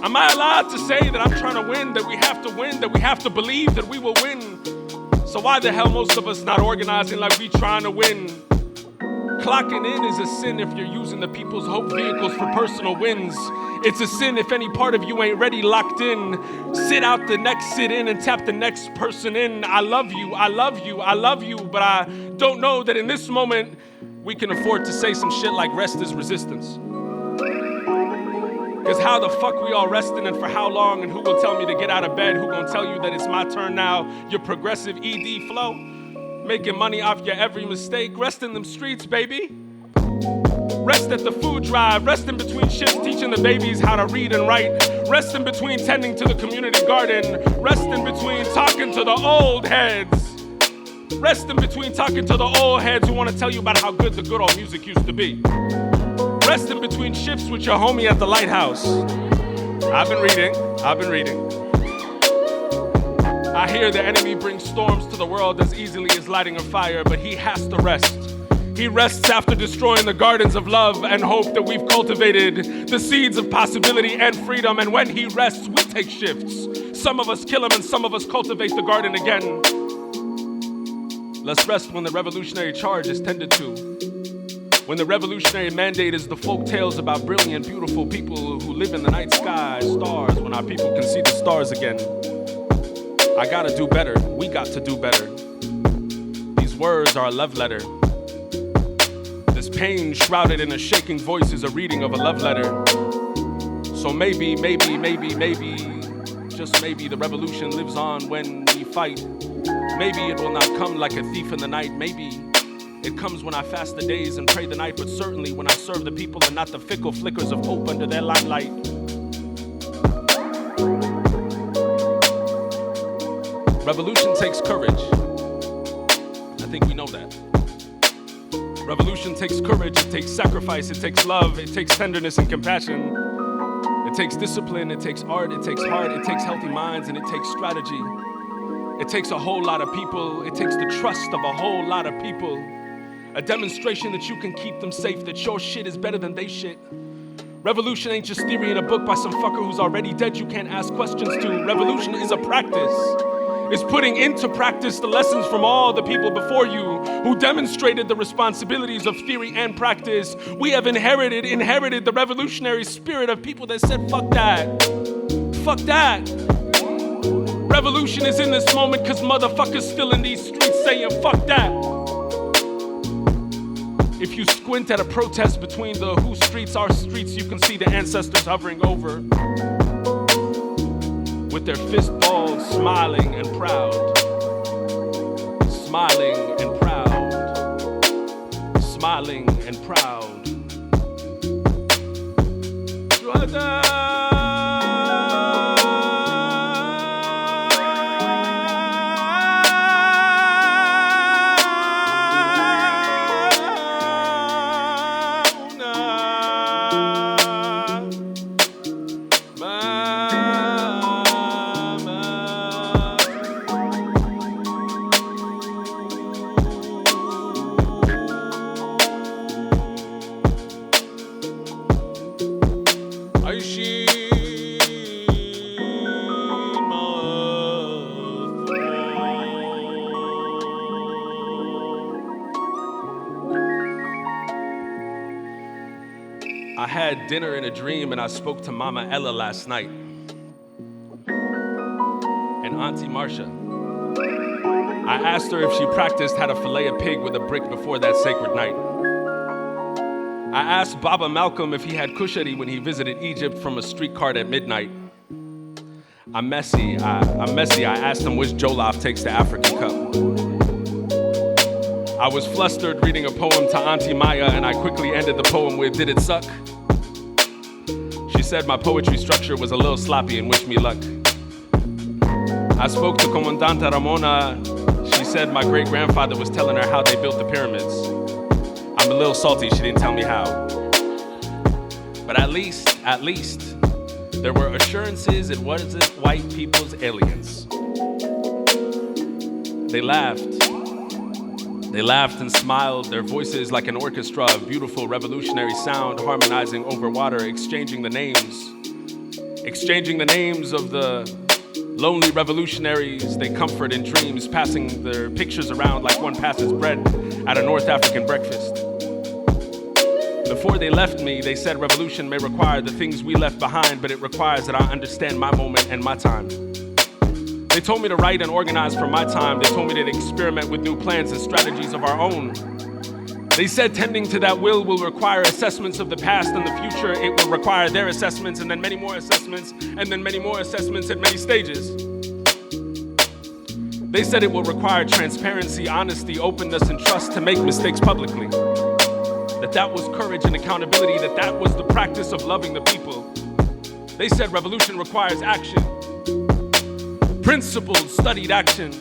Am I allowed to say that I'm trying to win, that we have to win, that we have to believe that we will win? So why the hell most of us not organizing like we trying to win? Clocking in is a sin if you're using the people's hope vehicles for personal wins. It's a sin if any part of you ain't ready, locked in. Sit out the next sit in and tap the next person in. I love you, I love you, I love you, but I don't know that in this moment we can afford to say some shit like rest is resistance. Because how the fuck we all resting and for how long, and who will tell me to get out of bed? Who gonna tell you that it's my turn now? Your progressive ED flow, making money off your every mistake. Rest in them streets, baby. Rest at the food drive. Rest in between shifts, teaching the babies how to read and write. Rest in between tending to the community garden. Rest in between talking to the old heads. Rest in between talking to the old heads who want to tell you about how good the good old music used to be. Rest in between shifts with your homie at the lighthouse. I've been reading. I hear the enemy brings storms to the world as easily as lighting a fire, but he has to rest. He rests after destroying the gardens of love and hope that we've cultivated, the seeds of possibility and freedom, and when he rests, we take shifts. Some of us kill him and some of us cultivate the garden again. Let's rest when the revolutionary charge is tended to. When the revolutionary mandate is the folk tales about brilliant, beautiful people who live in the night sky, stars, when our people can see the stars again. I gotta do better, we got to do better. These words are a love letter. This pain shrouded in a shaking voice is a reading of a love letter. So maybe, just maybe the revolution lives on when we fight. Maybe it will not come like a thief in the night, maybe it comes when I fast the days and pray the night, but certainly when I serve the people and not the fickle flickers of hope under their limelight. Revolution takes courage. I think we know that. Revolution takes courage, it takes sacrifice, it takes love, it takes tenderness and compassion. It takes discipline, it takes art, it takes heart, it takes healthy minds, and it takes strategy. It takes a whole lot of people, it takes the trust of a whole lot of people. A demonstration that you can keep them safe, that your shit is better than they shit. Revolution ain't just theory in a book by some fucker who's already dead you can't ask questions to. Revolution is a practice. It's putting into practice the lessons from all the people before you who demonstrated the responsibilities of theory and practice. We have inherited the revolutionary spirit of people that said, fuck that. Fuck that. Revolution is in this moment because motherfuckers still in these streets saying, fuck that. If you squint at a protest between the whose streets are streets, you can see the ancestors hovering over with their fist balled, smiling and proud. Smiling and proud. Smiling and proud. I had dinner in a dream and I spoke to Mama Ella last night and Auntie Marcia. I asked her if she practiced how to fillet a pig with a brick before that sacred night. I asked Baba Malcolm if he had kushari when he visited Egypt from a street cart at midnight. I'm messy. I asked him which jollof takes the African cup. I was flustered reading a poem to Auntie Maya and I quickly ended the poem with, did it suck? She said my poetry structure was a little sloppy and wished me luck. I spoke to Comandante Ramona. She said my great-grandfather was telling her how they built the pyramids. I'm a little salty, she didn't tell me how. But at least, there were assurances it wasn't white people's aliens. They laughed and smiled, their voices like an orchestra of beautiful revolutionary sound harmonizing over water, exchanging the names. exchanging the names of the lonely revolutionaries they comfort in dreams, passing their pictures around like one passes bread at a North African breakfast. Before they left me, they said revolution may require the things we left behind, but it requires that I understand my moment and my time. They told me to write and organize for my time. They told me to experiment with new plans and strategies of our own. They said tending to that will require assessments of the past and the future. It will require their assessments and then many more assessments and then many more assessments at many stages. They said it will require transparency, honesty, openness, and trust to make mistakes publicly. That was courage and accountability, that was the practice of loving the people. They said revolution requires action. Principled, studied action.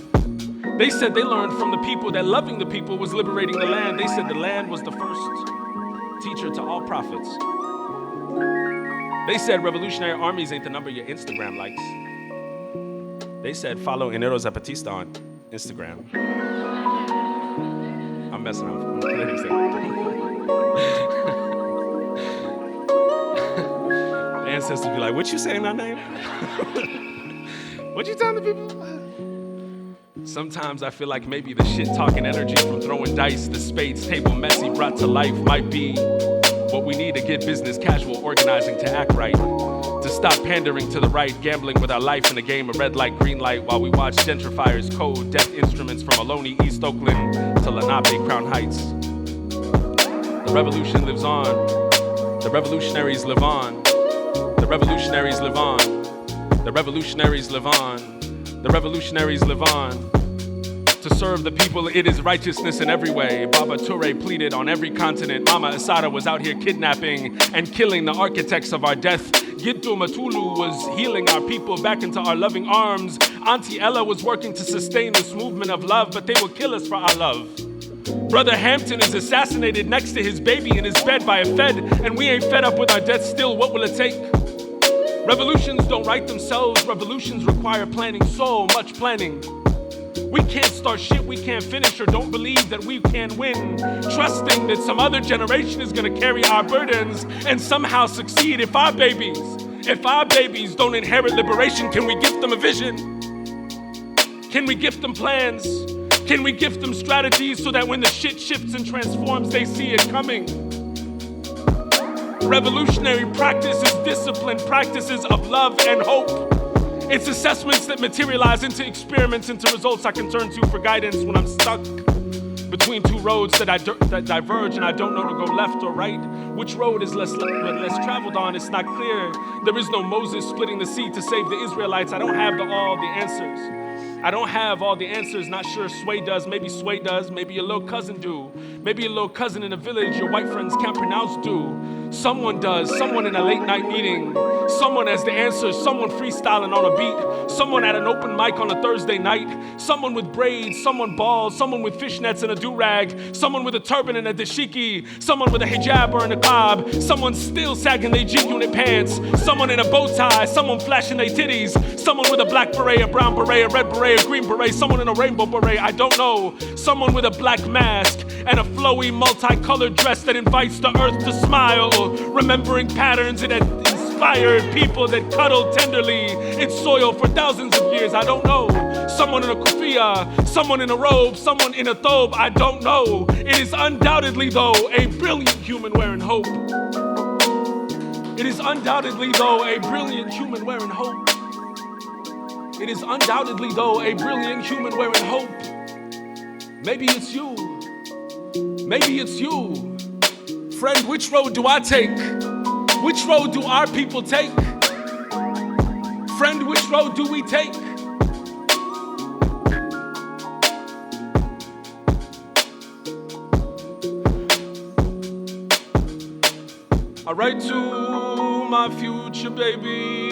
They said they learned from the people that loving the people was liberating the land. They said the land was the first teacher to all prophets. They said revolutionary armies ain't the number your Instagram likes. They said follow Enero Zapatista on Instagram. I'm messing up. The ancestors be like, what you saying our name? What you telling the people? Sometimes I feel like maybe the shit-talking energy from throwing dice, the spades table messy brought to life might be what we need to get business casual organizing to act right. To stop pandering to the right, gambling with our life in a game of red light, green light while we watch gentrifiers code death instruments from Ohlone, East Oakland to Lenape, Crown Heights. The revolution lives on. The revolutionaries live on. The revolutionaries live on. The revolutionaries live on. The revolutionaries live on. To serve the people, it is righteousness in every way. Baba Toure pleaded on every continent. Mama Asada was out here kidnapping and killing the architects of our death. Gitu Matulu was healing our people back into our loving arms. Auntie Ella was working to sustain this movement of love, but they will kill us for our love. Brother Hampton is assassinated next to his baby in his bed by a Fed, and we ain't fed up with our death still. What will it take? Revolutions don't write themselves. Revolutions require planning, so much planning. We can't start shit we can't finish, or don't believe that we can win, trusting that some other generation is gonna carry our burdens and somehow succeed. If our babies don't inherit liberation, can we gift them a vision? Can we gift them plans? Can we gift them strategies so that when the shit shifts and transforms, they see it coming? Revolutionary practice is disciplined practices of love and hope. It's assessments that materialize into experiments, into results I can turn to for guidance when I'm stuck between two roads that diverge and I don't know to go left or right. Which road is less traveled on? It's not clear. There is no Moses splitting the sea to save the Israelites. I don't have all the answers. I don't have all the answers. Not sure Sway does. Maybe Sway does. Maybe your little cousin do. Maybe your little cousin in a village your white friends can't pronounce do. Someone does. Someone in a late night meeting. Someone has the answers. Someone freestyling on a beat. Someone at an open mic on a Thursday night. Someone with braids. Someone bald. Someone with fishnets and a do-rag. Someone with a turban and a dashiki. Someone with a hijab or a niqab. Someone still sagging their G-unit pants. Someone in a bow tie. Someone flashing their titties. Someone with a black beret, a brown beret, a red beret, a green beret. Someone in a rainbow beret. I don't know. Someone with a black mask and a flowy multicolored dress that invites the earth to smile. Remembering patterns that inspired people that cuddled tenderly its soil for thousands of years. I don't know. Someone in a kufiya, someone in a robe, someone in a thobe. I don't know. It is undoubtedly, though, a brilliant human wearing hope. It is undoubtedly, though, a brilliant human wearing hope. It is undoubtedly, though, a brilliant human wearing hope. Maybe it's you. Maybe it's you. Friend, which road do I take? Which road do our people take? Friend, which road do we take? I write to my future baby,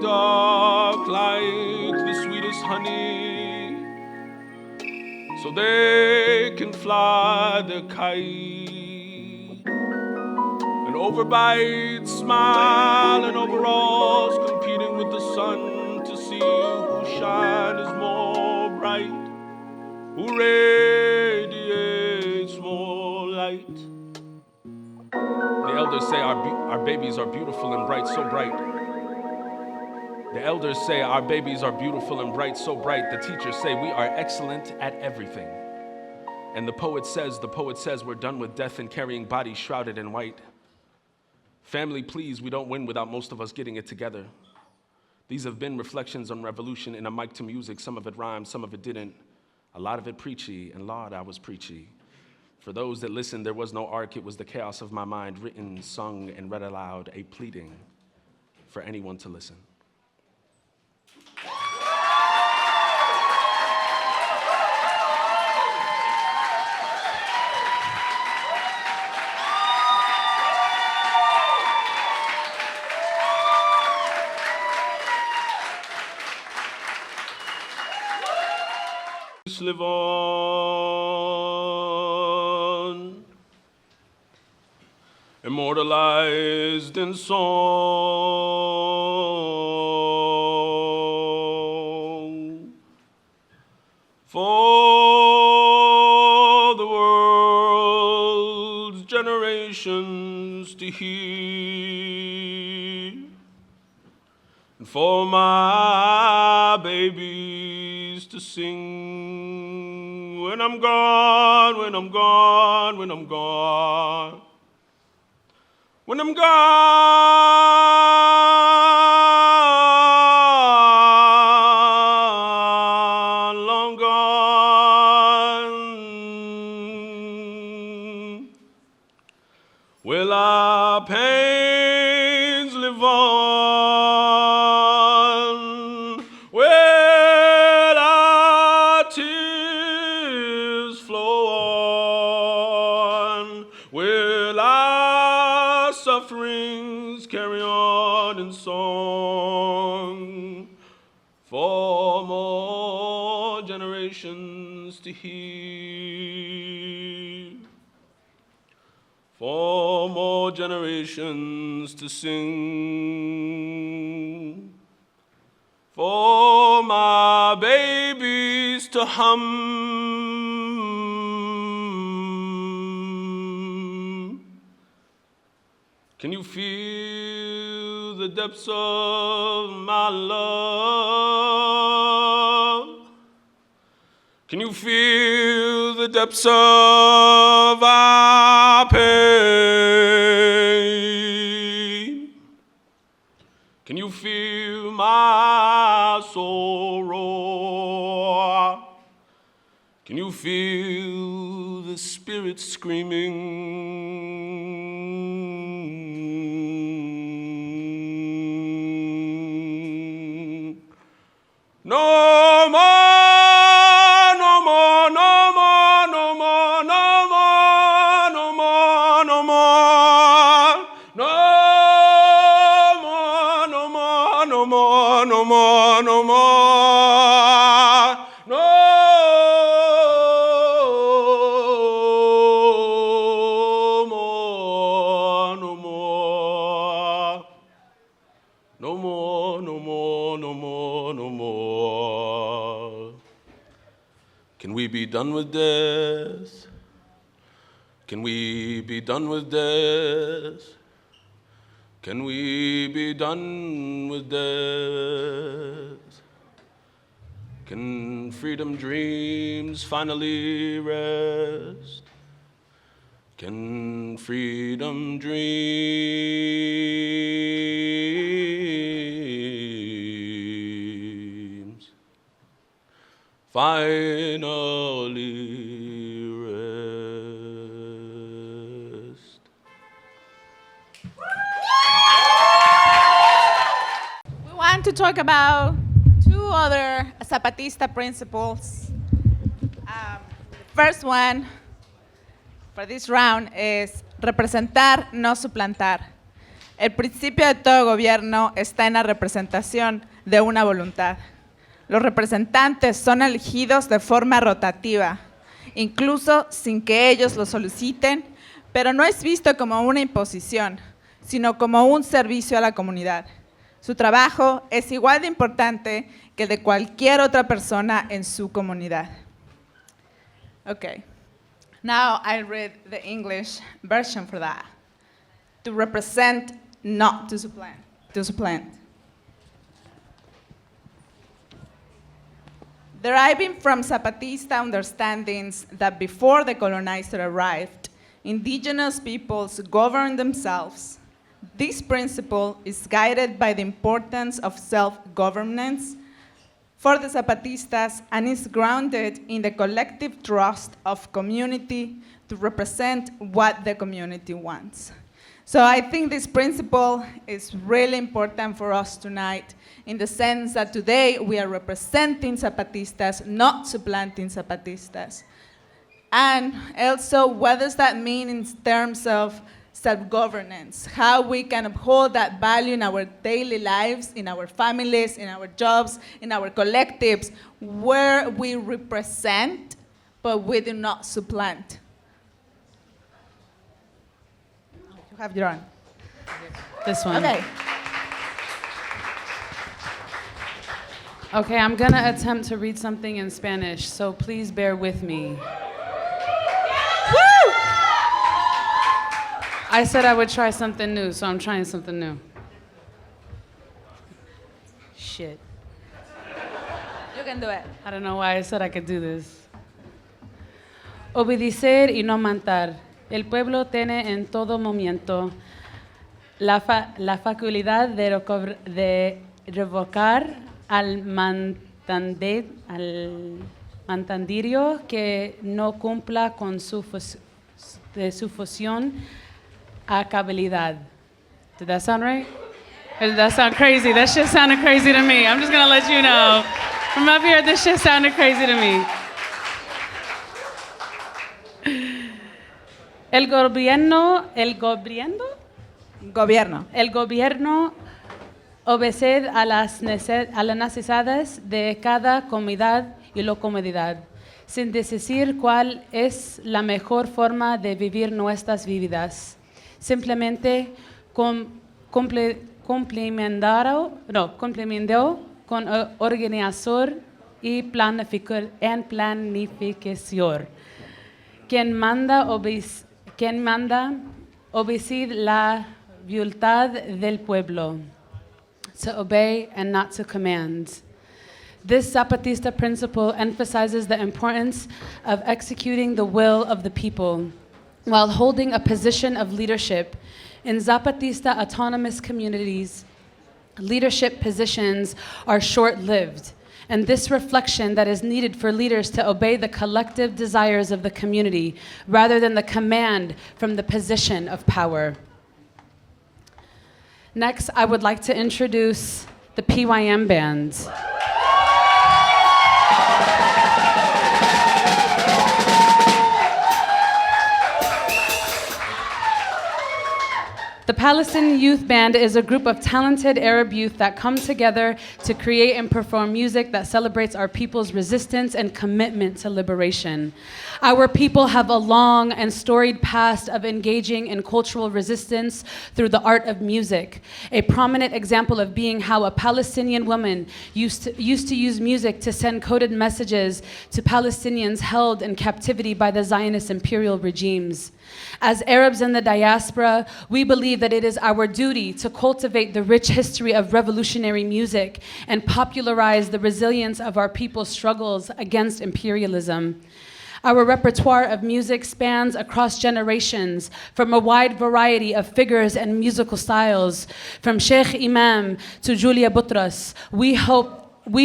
dark like the sweetest honey, so they can fly the kite. And overbite, smile, and overalls, competing with the sun to see whose shine is more bright, who radiates more light. The elders say our babies are beautiful and bright, so bright. The elders say our babies are beautiful and bright, so bright. The teachers say we are excellent at everything. And the poet says, we're done with death and carrying bodies shrouded in white. Family, please, we don't win without most of us getting it together. These have been reflections on revolution in a mic to music. Some of it rhymed, some of it didn't. A lot of it preachy, and Lord, I was preachy. For those that listened, there was no arc. It was the chaos of my mind, written, sung, and read aloud, a pleading for anyone to listen. Live on, immortalized in song, for the world's generations to hear, and for my babies to sing. When I'm gone, when I'm gone, when I'm gone, when I'm gone, long gone, will our pains live on? Will our tears flow on? Will our sufferings carry on in song? For more generations to hear, for more generations to sing, for my babies to hum. Can you feel the depths of my love? Can you feel the depths of our pain? Can you feel my sorrow? Can you feel the spirit screaming? No more, no more, no more, no more, no more, no more, no more, no more, no more, no more, no more, no more, no more, no more, no more, no more, no more, no more. Can we be done with death? Can we be done with death? Can we be done with death? Can freedom dreams finally rest? Can freedom dreams finally rest? We want to talk about two other Zapatista principles. The first one for this round is representar, no suplantar. El principio de todo gobierno está en la representación de una voluntad. Los representantes son elegidos de forma rotativa, incluso sin que ellos lo soliciten, pero no es visto como una imposición, sino como un servicio a la comunidad. Su trabajo es igual de importante que el de cualquier otra persona en su comunidad. Okay, now I'll read the English version for that. to represent, not to supplant. To supplant. Deriving from Zapatista understandings that before the colonizer arrived, indigenous peoples governed themselves, this principle is guided by the importance of self-governance for the Zapatistas and is grounded in the collective trust of community to represent what the community wants. So I think this principle is really important for us tonight in the sense that today we are representing Zapatistas, not supplanting Zapatistas. And also, what does that mean in terms of self-governance? How we can uphold that value in our daily lives, in our families, in our jobs, in our collectives, where we represent, but we do not supplant. You have your own. This one. Okay. Okay, I'm gonna attempt to read something in Spanish, so please bear with me. Woo! I said I would try something new, so I'm trying something new. Shit. You can do it. I don't know why I said I could do this. Obedecer y no matar. El pueblo tiene en todo momento la facultad de revocar al mantendirio que no cumpla con su función a cabalidad. Did that sound right? Or did that sound crazy? That shit sounded crazy to me. I'm just gonna let you know. From up here, this shit sounded crazy to me. El gobierno obedece a las necesidades de cada comunidad y localidad, sin decir cuál es la mejor forma de vivir nuestras vidas. Simplemente complementando con organización y planificación. Quien manda obedecer la voluntad del pueblo. To obey and not to command. This Zapatista principle emphasizes the importance of executing the will of the people while holding a position of leadership. In Zapatista autonomous communities, leadership positions are short-lived, and this reflection that is needed for leaders to obey the collective desires of the community rather than the command from the position of power. Next, I would like to introduce the PYM band. The Palestinian Youth Band is a group of talented Arab youth that come together to create and perform music that celebrates our people's resistance and commitment to liberation. Our people have a long and storied past of engaging in cultural resistance through the art of music. A prominent example of being how a Palestinian woman used to use music to send coded messages to Palestinians held in captivity by the Zionist imperial regimes. As Arabs in the diaspora, we believe that it is our duty to cultivate the rich history of revolutionary music and popularize the resilience of our people's struggles against imperialism. Our repertoire of music spans across generations from a wide variety of figures and musical styles. From Sheikh Imam to Julia Butras, we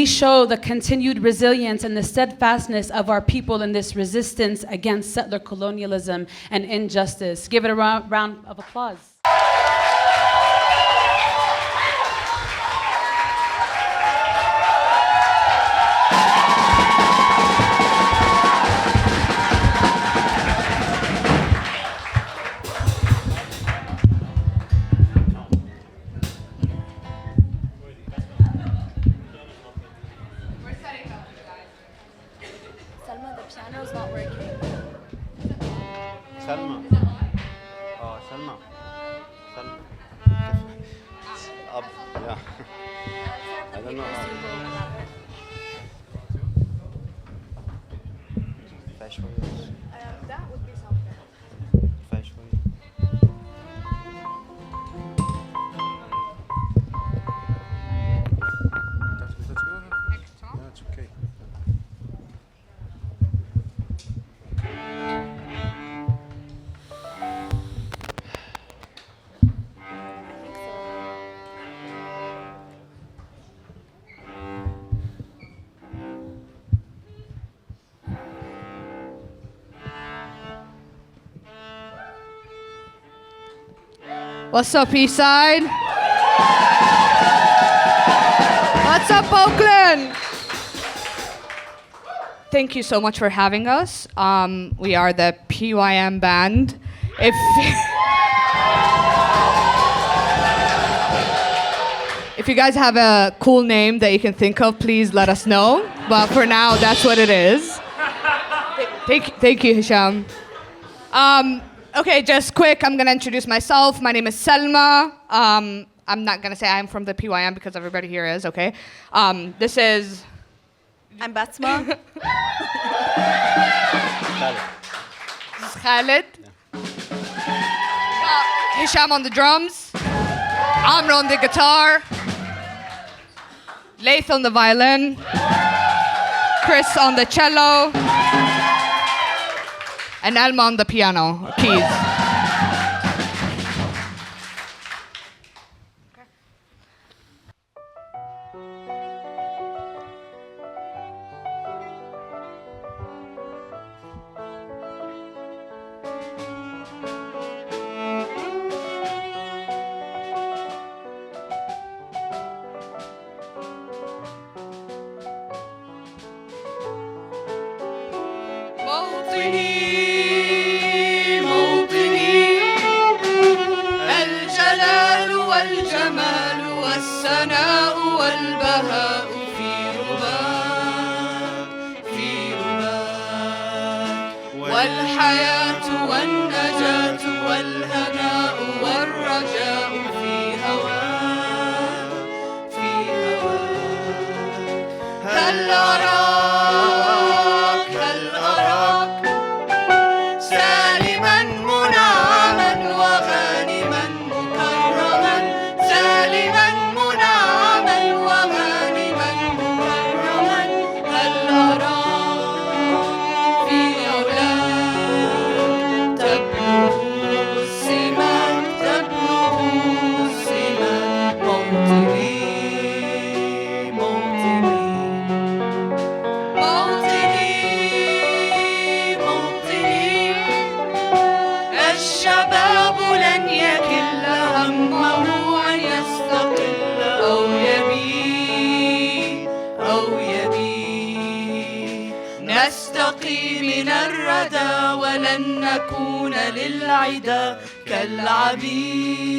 show the continued resilience and the steadfastness of our people in this resistance against settler colonialism and injustice. Give it a round of applause. What's up, Eastside? What's up, Oakland? Thank you so much for having us. We are the PYM band. If you guys have a cool name that you can think of, please let us know. But for now, that's what it is. Thank you, Hisham. Okay, just quick, I'm gonna introduce myself. My name is Selma. I'm not gonna say I'm from the PYM because everybody here is, okay? This is... I'm Basma. This is Khalid. Hisham on the drums. Amr on the guitar. Laith on the violin. Chris on the cello. And Alma on the piano, keys. الجلال والجمال والسناء والبهاء في رباك والحياة والنجاة والهناء والرجاء في هواك هل أراك سالما منعما وغانما مكرما سالما منعما وغانما مكرما هل أراك في علاك تبلغ السماك موطني الشباب لن يكل همه أن يستقل أو يبيد نستقي من الردى ولن نكون للعدا كالعبيد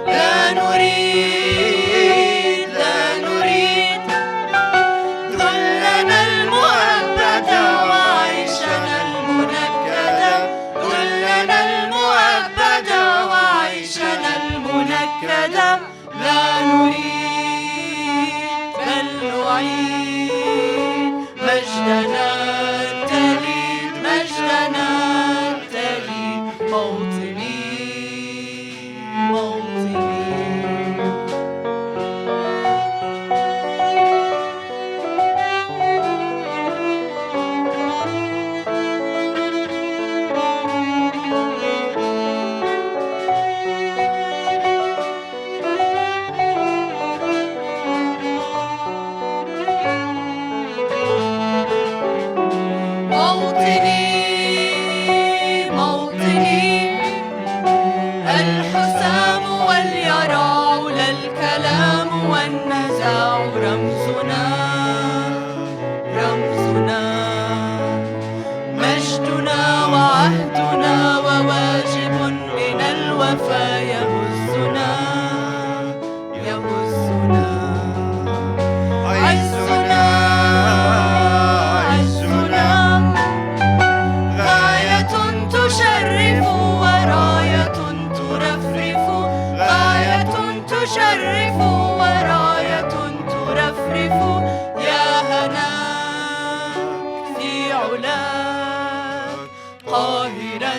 لا نريد ذلنا المؤبدا وعيشنا المنكدا ذلنا المؤبدا وعيشنا المنكدا لا نريد بل نعيد مجدنا التليد موطني الحسام واليراع لا الكلام والنزاع رمزنا مجدنا وعهدنا وواجب من الوفا يهزنا عزنا غاية تشرف وراية ترفرف تشرف وراية ترفرف يا هناك في علاك قاهرا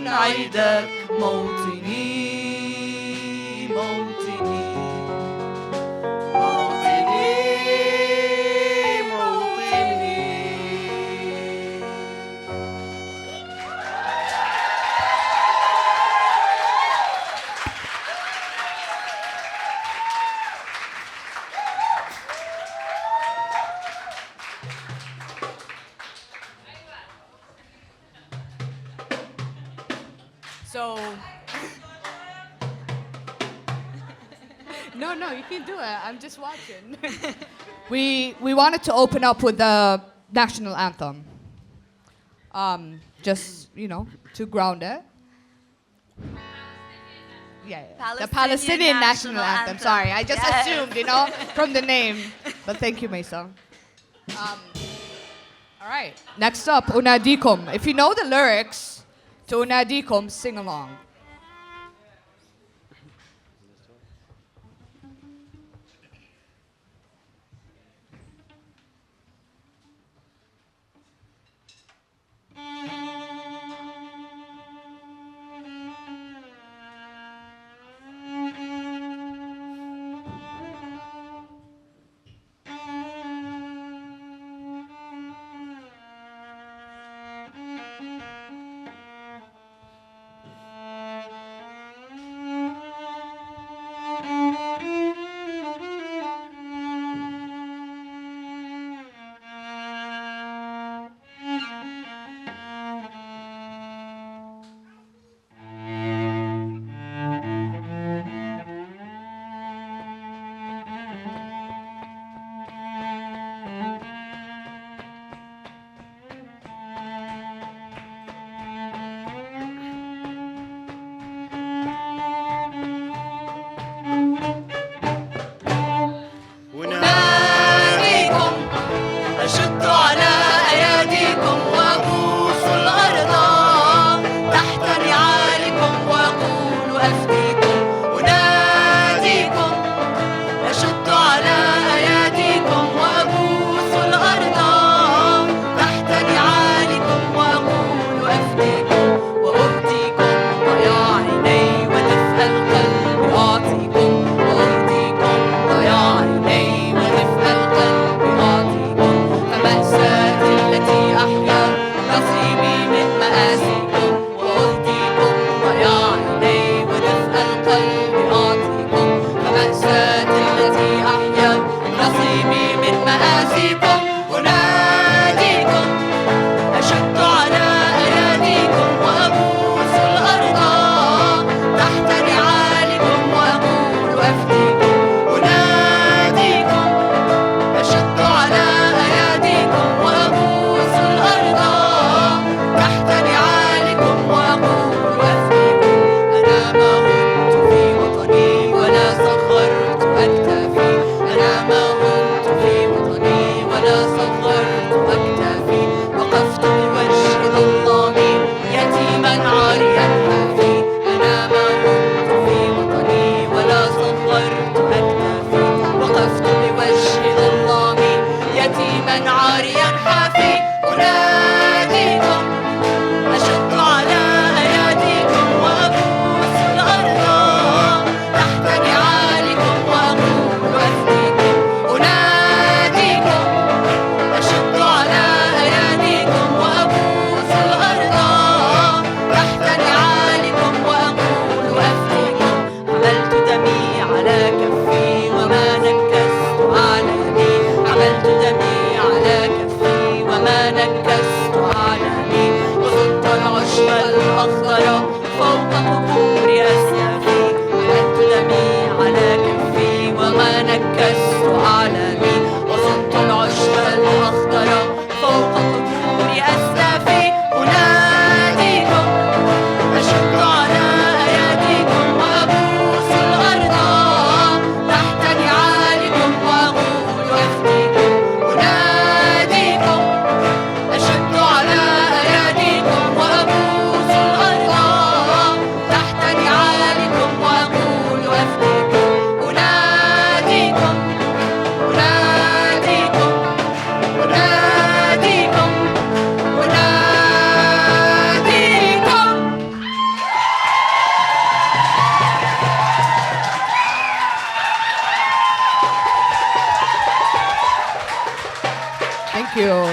عيداك موطني So. No, you can do it. I'm just watching. we wanted to open up with the national anthem. Just, to ground it. Yeah. The Palestinian national anthem. Sorry, I just assumed, from the name. But thank you, Mesa. All right. Next up, Unadikum. If you know the lyrics to Unadikum, sing along.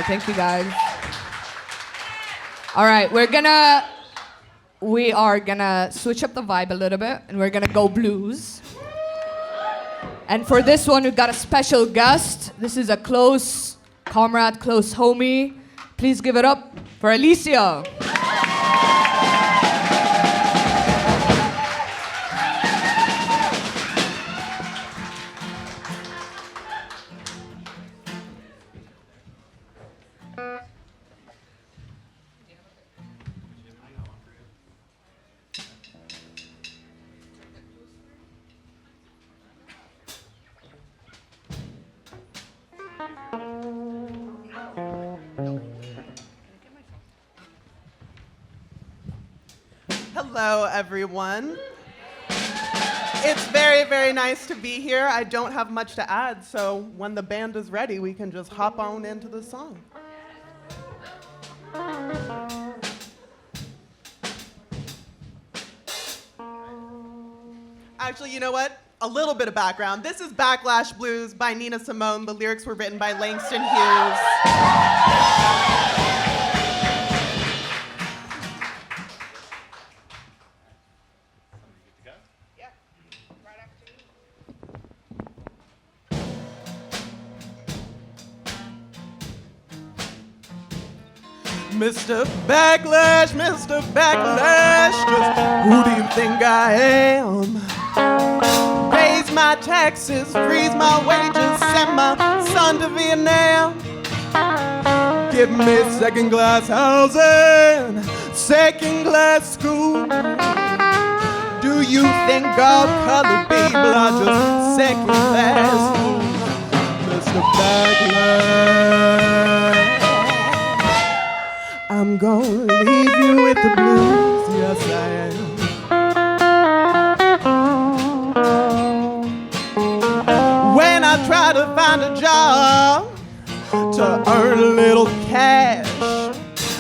Thank you, guys. All right, we are gonna switch up the vibe a little bit, and we're gonna go blues. And for this one, we've got a special guest. This is a close comrade, close homie. Please give it up for Alicia. Hello, everyone. It's very, very nice to be here. I don't have much to add, so when the band is ready, we can just hop on into the song. Actually, you know what? A little bit of background. This is Backlash Blues by Nina Simone. The lyrics were written by Langston Hughes. Mr. Backlash, just who do you think I am? Raise my taxes, freeze my wages, send my son to Vietnam. Give me second class housing, second class school. Do you think all colored people are just second class fools? Mr. Backlash, I'm gonna leave you with the blues, yes I am. When I try to find a job to earn a little cash,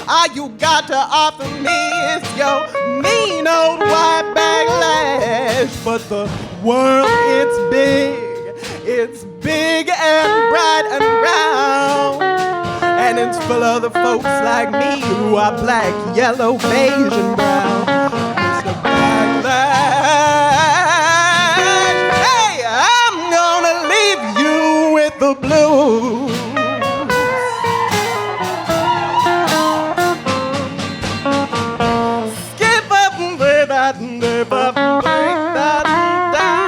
all you got to offer me is your mean old white backlash. But the world, it's big and bright and round. And it's full of the folks like me who are black, yellow, beige, and brown. Mr. Backlash, hey, I'm gonna leave you with the blues. Skip up and play that and dip up and break that down.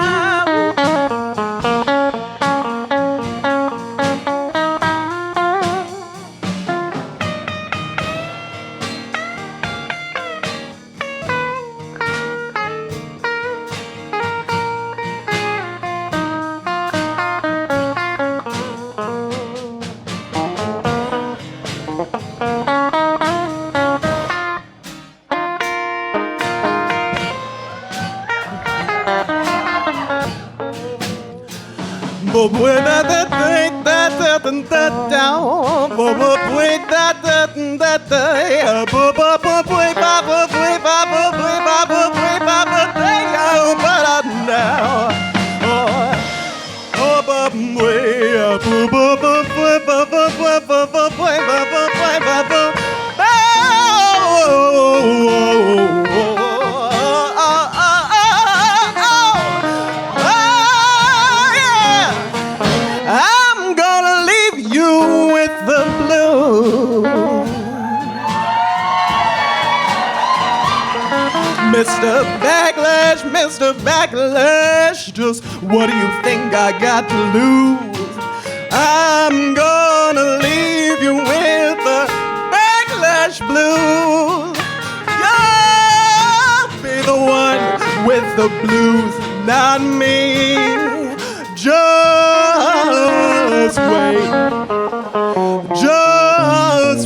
Mr. Backlash, just what do you think I got to lose? I'm gonna leave you with the Backlash Blues. You'll be the one with the blues, not me. Just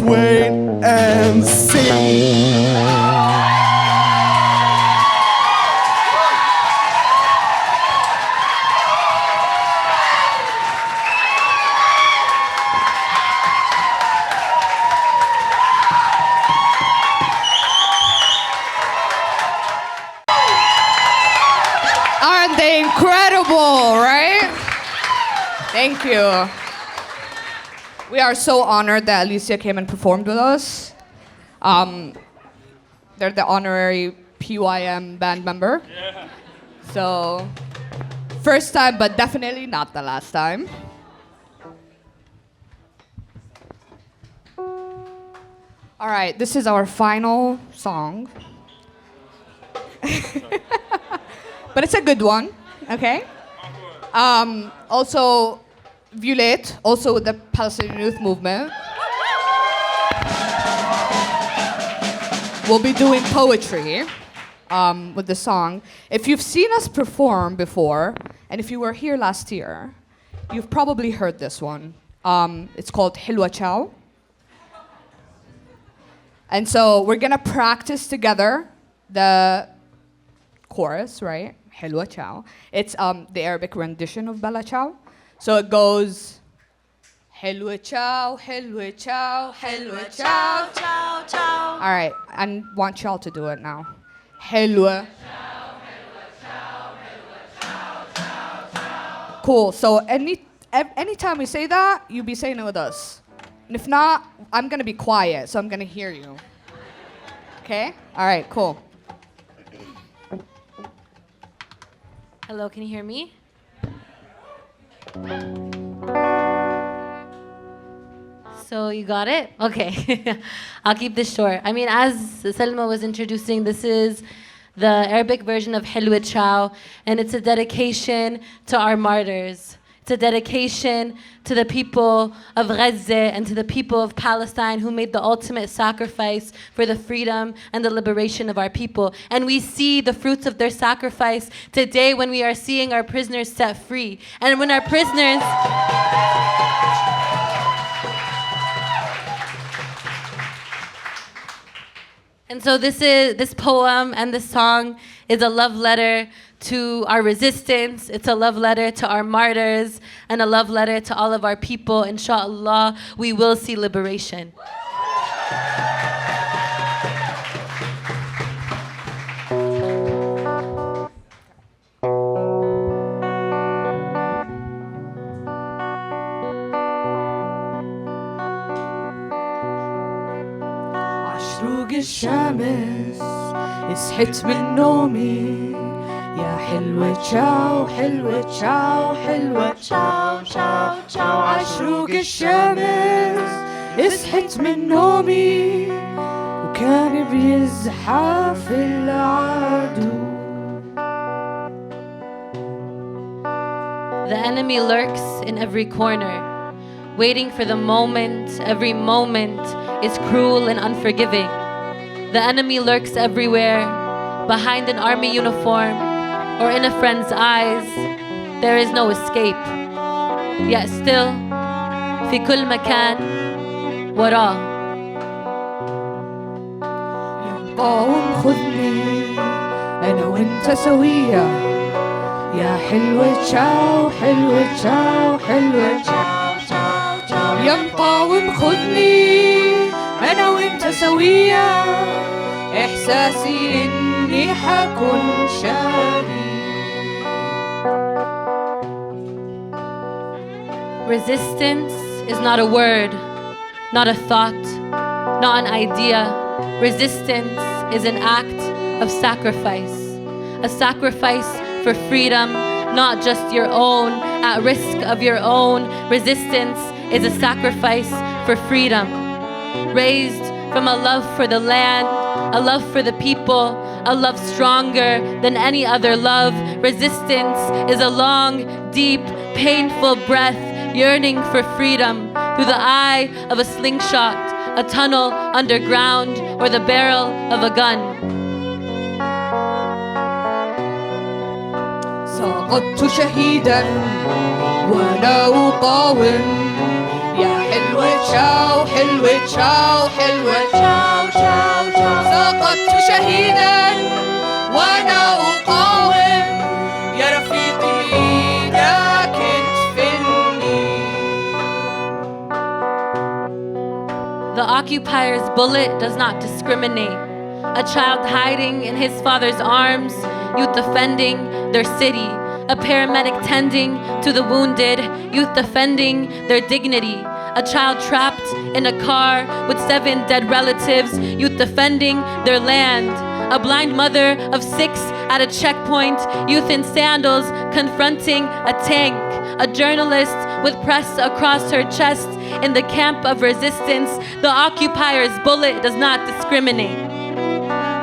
wait and see. Aren't they incredible, right? Thank you. We are so honored that Alicia came and performed with us. They're the honorary PYM band member. Yeah. So, first time, but definitely not the last time. All right, this is our final song. But it's a good one, okay? Also, Violet, also with the Palestinian Youth Movement. We'll be doing poetry with the song. If you've seen us perform before, and if you were here last year, you've probably heard this one. It's called Hilwa Chow. And so we're gonna practice together the chorus, right? حلوة ciao. It's the Arabic rendition of Bella Ciao. So it goes حلوة ciao, حلوة ciao, حلوة ciao, ciao, ciao. All right, I want y'all to do it now. حلوة. Cool. So anytime we say that, you be saying it with us. And if not, I'm gonna be quiet, so I'm gonna hear you. Okay? All right, cool. Hello, can you hear me? So you got it? Okay. I'll keep this short. I mean, as Selma was introducing, this is the Arabic version of Hilwa Chow, and it's a dedication to our martyrs. It's a dedication to the people of Gaza and to the people of Palestine who made the ultimate sacrifice for the freedom and the liberation of our people. And we see the fruits of their sacrifice today when we are seeing our prisoners set free. And when our prisoners... And so this poem and this song is a love letter to our resistance. It's a love letter to our martyrs and a love letter to all of our people. Inshallah, we will see liberation. عشروق الشمس صحيت من نومي يا حلوة تشاو حلوة تشاو حلوة تشاو تشاو تشاو عشروق الشمس صحيت من نومي وكان بيزحف العدو. The enemy lurks in every corner, waiting for the moment. Every moment is cruel and unforgiving. The enemy lurks everywhere, behind an army uniform or in a friend's eyes. There is no escape. Yet still, في كل مكان وراه. قاوم خذني أنا وأنت سوية يا حلوة تشاو حلوة تشاو حلوة تشاو يا مقاوم خذني أنا وأنت سوية إحساسي إني حكون شاري. Resistance is not a word, not a thought, not an idea. Resistance is an act of sacrifice. A sacrifice for freedom, not just your own, at risk of your own. Resistance is a sacrifice for freedom. Raised from a love for the land, a love for the people, a love stronger than any other love. Resistance is a long, deep, painful breath, yearning for freedom through the eye of a slingshot, a tunnel underground, or the barrel of a gun. سقطت شهيدا وأنا أقاوم يا حلوة تشاو حلوة تشاو حلوة تشاو تشاو تشاو سقطت شهيدا وأنا أقاوم يا رفيقي إيدك تدفني. The occupier's bullet does not discriminate. A child hiding in his father's arms, youth defending their city. A paramedic tending to the wounded, youth defending their dignity. A child trapped in a car with 7 dead relatives, youth defending their land. A blind mother of 6 at a checkpoint, youth in sandals confronting a tank. A journalist with press across her chest in the camp of resistance. The occupier's bullet does not discriminate.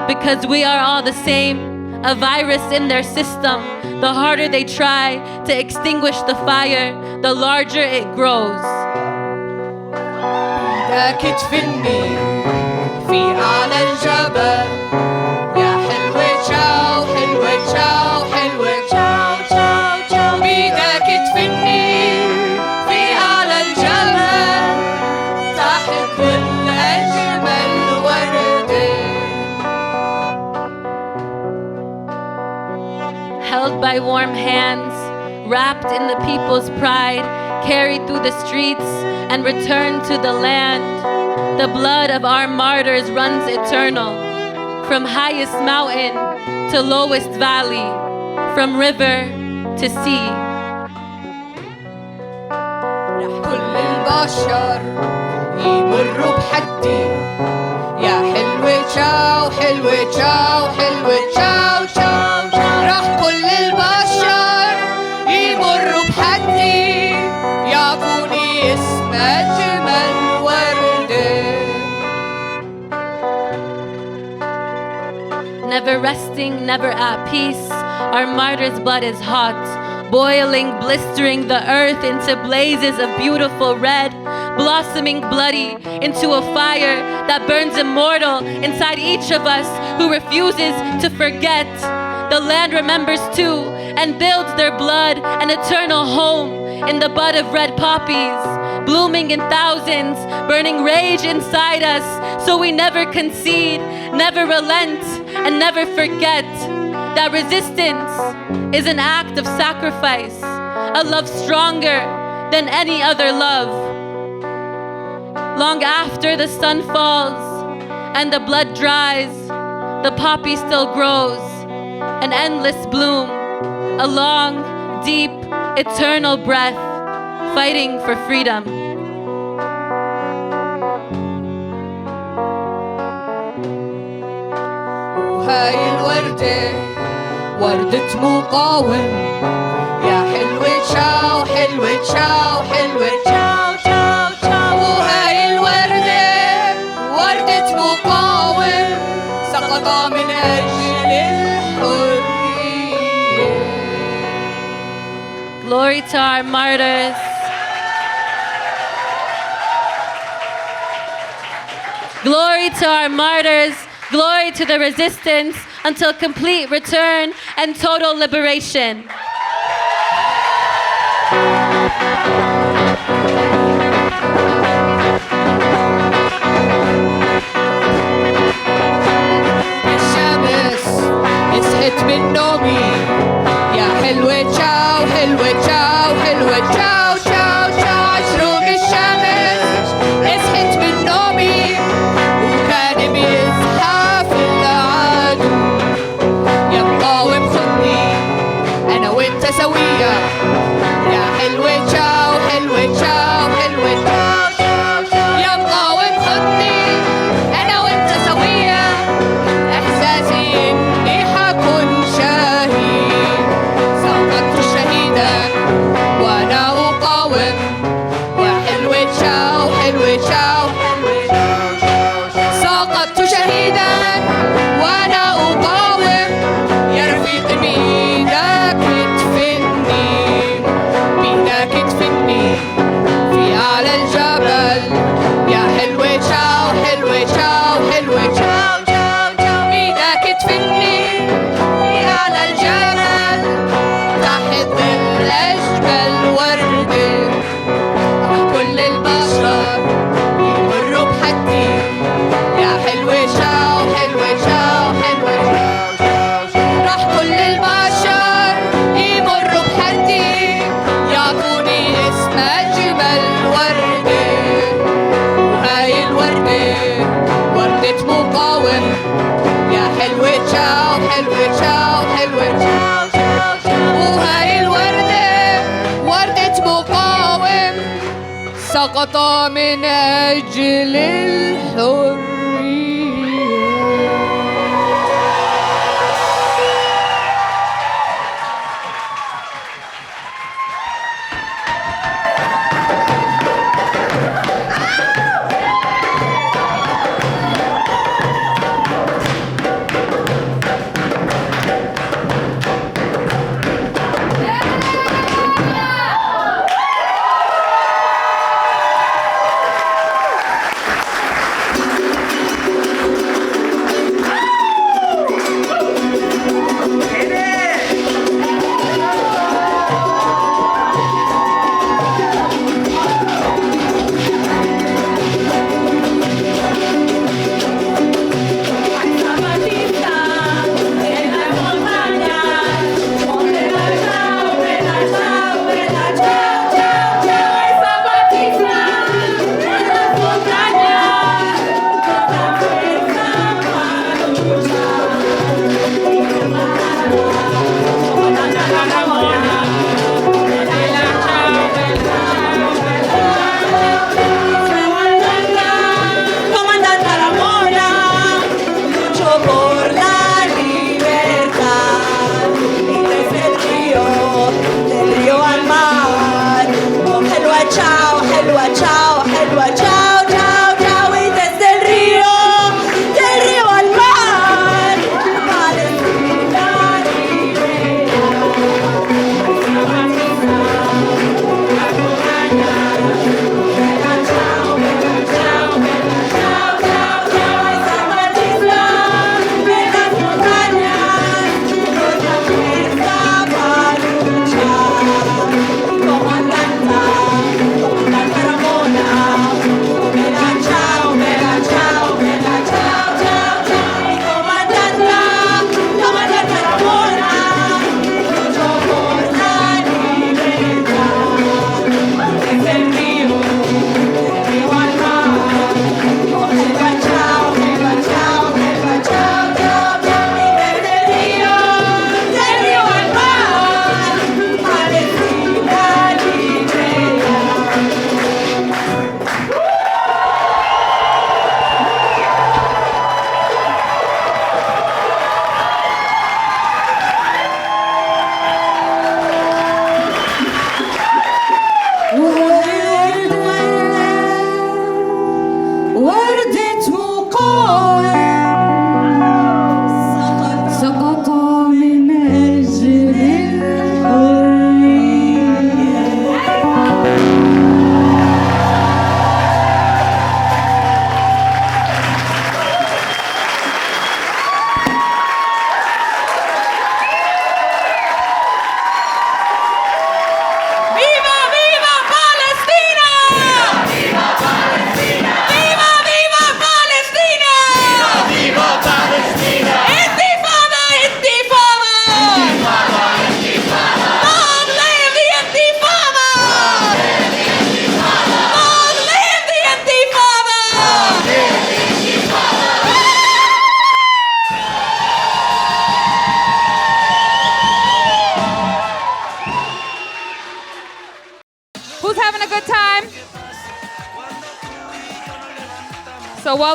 Because we are all the same, a virus in their system. The harder they try to extinguish the fire, the larger it grows. إيدك تدفني في أعلى الجبل يا حلوة تشاو حلوة تشاو حلوة تشاو تشاو تشاو بإيدك تدفني في أعلى الجبل تحت ظل أجمل وردين. by warm hands, wrapped in the people's pride, carried through the streets and returned to the land. The blood of our martyrs runs eternal, from highest mountain to lowest valley, from river to sea. كل البشر يمروا بحدي يا حلوة تشاو حلوة تشاو حلوة تشاو تشاو راح كل البشر يمروا بحدي يعطوني اسم أجمل وردة. Never resting, never at peace, our martyrs' blood is hot, boiling, blistering the earth into blazes of beautiful red, blossoming bloody into a fire that burns immortal inside each of us who refuses to forget. The land remembers too and builds their blood an eternal home in the bud of red poppies, blooming in thousands, burning rage inside us so we never concede, never relent, and never forget that resistance is an act of sacrifice, a love stronger than any other love. Long after the sun falls and the blood dries, the poppy still grows, an endless bloom, a long, deep, eternal breath, fighting for freedom. وهاي الوردة وردة مقاوم يا حلوة تشاو حلوة تشاو حلوة تشاو تشاو تشاو وهاي الوردة وردة مقاوم سقط من أجل الحرية. Glory to our martyrs. Glory to our martyrs. Glory to the resistance until complete return and total liberation. الشمس مسحت من نومي يا حلوة تشاو حلوة تشاو حلوة تشاو تشاو تشاو شروق الشمس مسحت من نومي وكان بيزحف العدو يا مقاوم خدني أنا وأنت سوية يا حلوة تشاو حلوة تشاو حلوة تشاو تشاو تشاو يا مقاوم خدني أنا وأنت سوية إحساسي إني حكون شهيد سقطت شهيدا وأنا أقاوم وحلوة تشاو حلوة تشاو سقطت شهيدا وأنا أقاوم يا رفيق بإيدك تدفني بإيدك تدفني في أعلى الجبل يا حلوة تشاو حلوة تشاو حلوة تشاو تشاو تشاو بإيدك تدفني في أعلى الجبل تحت ظل أجمل وردة كل البشر يمروا بحدي يا حلوة تشاو حلوة تشاو حلوة تشاو راح كل البشر يمروا بحدي يعطوني اسم أجمل وردة وهاي الوردة وردة مقاوم يا حلوة تشاو حلوة تشاو حلوة تشاو تشاو تشاو وهاي الوردة وردة مقاوم سقط من أجل الحرية.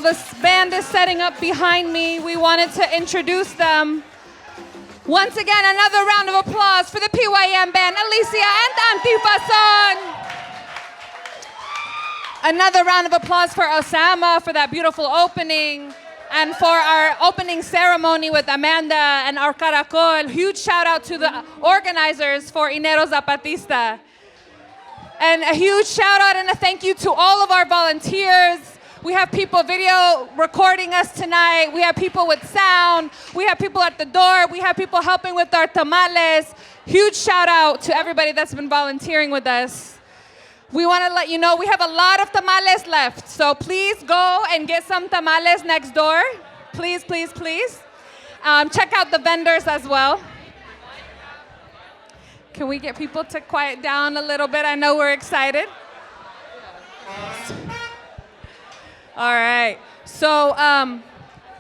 while the band is setting up behind me, we wanted to introduce them. Once again, another round of applause for the PYM band, Alicia and Antifa song. Another round of applause for Osama for that beautiful opening, and for our opening ceremony with Amanda and our Caracol. Huge shout out to the organizers for Enero Zapatista. And a huge shout out and a thank you to all of our volunteers. We have people video recording us tonight. We have people with sound. We have people at the door. We have people helping with our tamales. Huge shout out to everybody that's been volunteering with us. We want to let you know we have a lot of tamales left. So please go and get some tamales next door. Please, please, please. Check out the vendors as well. Can we get people to quiet down a little bit? I know we're excited. All right. So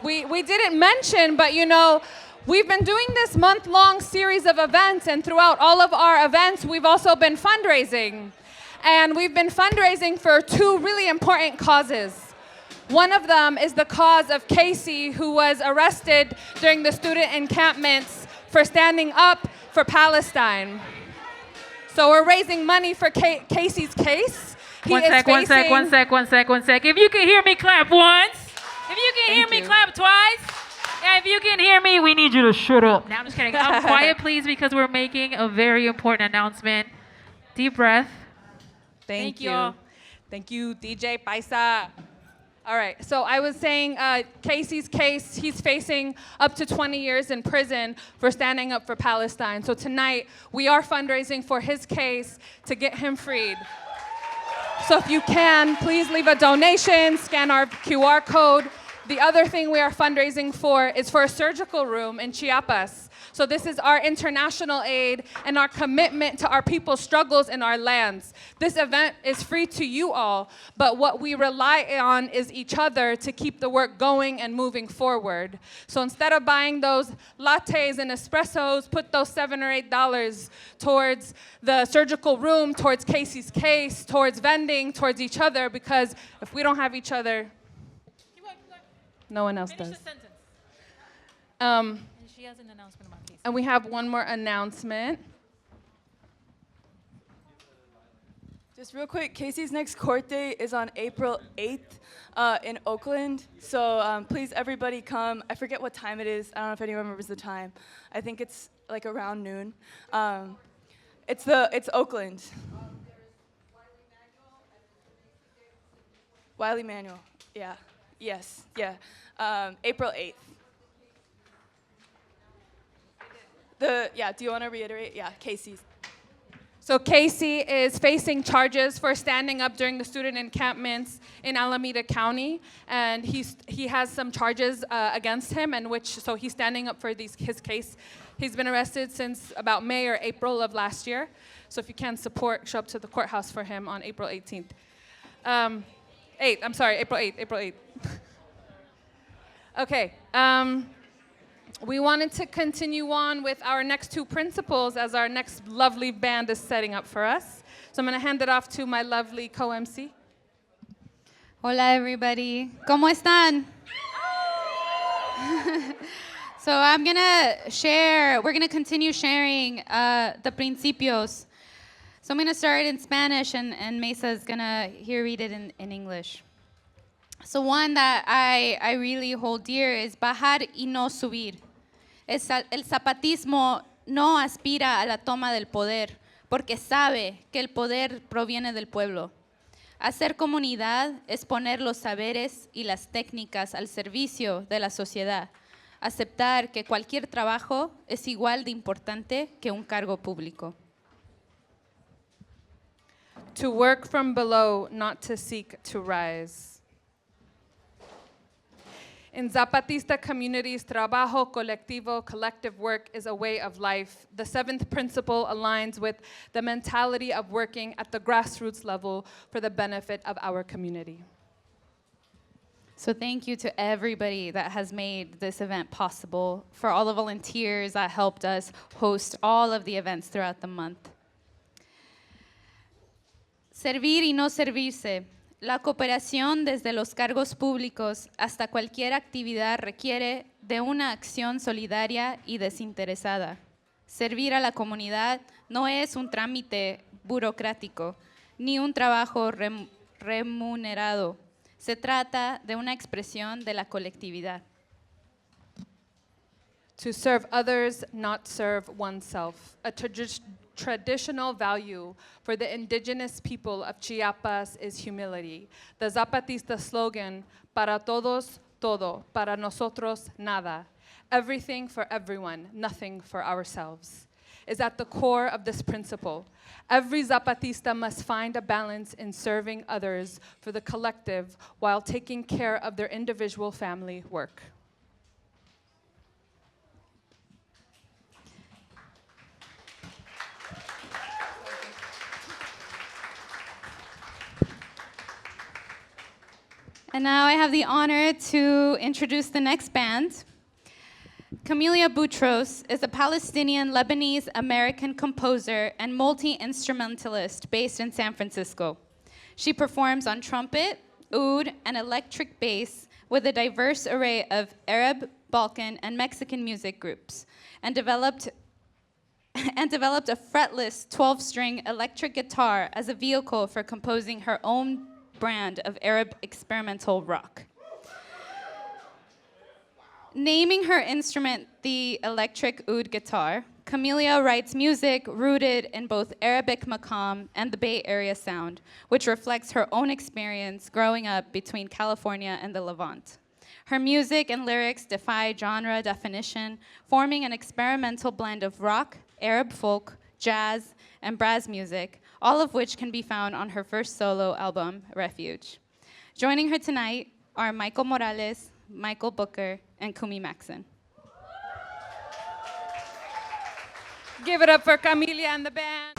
we didn't mention, but you know, we've been doing this month-long series of events, and throughout all of our events, we've also been fundraising. And we've been fundraising for two really important causes. One of them is the cause of Casey, who was arrested during the student encampments for standing up for Palestine. So we're raising money for Casey's case. One sec. If you can hear me, clap once. If you can hear me, clap twice. Yeah, if you can hear me, we need you to shut up. Now I'm just kidding. Quiet, please, because we're making a very important announcement. Deep breath. Thank you. Thank you, DJ Paisa. All right, so I was saying Casey's case, he's facing up to 20 years in prison for standing up for Palestine. So tonight, we are fundraising for his case to get him freed. So if you can, please leave a donation, scan our QR code. The other thing we are fundraising for is for a surgical room in Chiapas. So this is our international aid and our commitment to our people's struggles in our lands. This event is free to you all, but what we rely on is each other to keep the work going and moving forward. So instead of buying those lattes and espressos, put those $7 or $8 towards the surgical room, towards Casey's case, towards vending, towards each other, because if we don't have each other, no one else does. She has an announcement about Casey. And we have one more announcement. Just real quick, Casey's next court date is on April 8th in Oakland. So please, everybody come. I forget what time it is. I don't know if anyone remembers the time. I think it's like around noon. It's Oakland. Wiley Manual. Yeah. Yes. Yeah. April 8th. Do you want to reiterate? Yeah, Casey's. So Casey is facing charges for standing up during the student encampments in Alameda County, and he has some charges against him, so he's standing up for his case. He's been arrested since about May or April of last year. So if you can support, show up to the courthouse for him on April 18th. April 8th. Okay. We wanted to continue on with our next two principals as our next lovely band is setting up for us. So I'm going to hand it off to my lovely co-MC. Hola, everybody. ¿Cómo están? So we're going to continue sharing the principios. So I'm going to start in Spanish, and Mesa is going to read it in English. So one that I really hold dear is bajar y no subir. El zapatismo no aspira a la toma del poder porque sabe que el poder proviene del pueblo. Hacer comunidad es poner los saberes y las técnicas al servicio de la sociedad. Aceptar que cualquier trabajo es igual de importante que un cargo público. To work from below, not to seek to rise. In Zapatista communities, trabajo colectivo, collective work is a way of life. The seventh principle aligns with the mentality of working at the grassroots level for the benefit of our community. So thank you to everybody that has made this event possible, for all the volunteers that helped us host all of the events throughout the month. Servir y no servirse. La cooperación desde los cargos públicos hasta cualquier actividad requiere de una acción solidaria y desinteresada. Servir a la comunidad no es un trámite burocrático ni un trabajo remunerado. Se trata de una expresión de la colectividad. To serve others, not serve oneself. A traditional value for the indigenous people of Chiapas is humility. The Zapatista slogan, para todos, todo, para nosotros, nada. Everything for everyone, nothing for ourselves, is at the core of this principle. Every Zapatista must find a balance in serving others for the collective while taking care of their individual family work. And now I have the honor to introduce the next band. Camelia Boutros is a Palestinian Lebanese American composer and multi-instrumentalist based in San Francisco. She performs on trumpet, oud, and electric bass with a diverse array of Arab, Balkan, and Mexican music groups, and developed a fretless 12-string electric guitar as a vehicle for composing her own brand of Arab experimental rock. Naming her instrument the electric oud guitar, Camelia writes music rooted in both Arabic maqam and the Bay Area sound, which reflects her own experience growing up between California and the Levant. Her music and lyrics defy genre definition, forming an experimental blend of rock, Arab folk, jazz, and brass music, all of which can be found on her first solo album, Refuge. Joining her tonight are Michael Morales, Michael Booker, and Kumi Maxon. Give it up for Camelia and the band.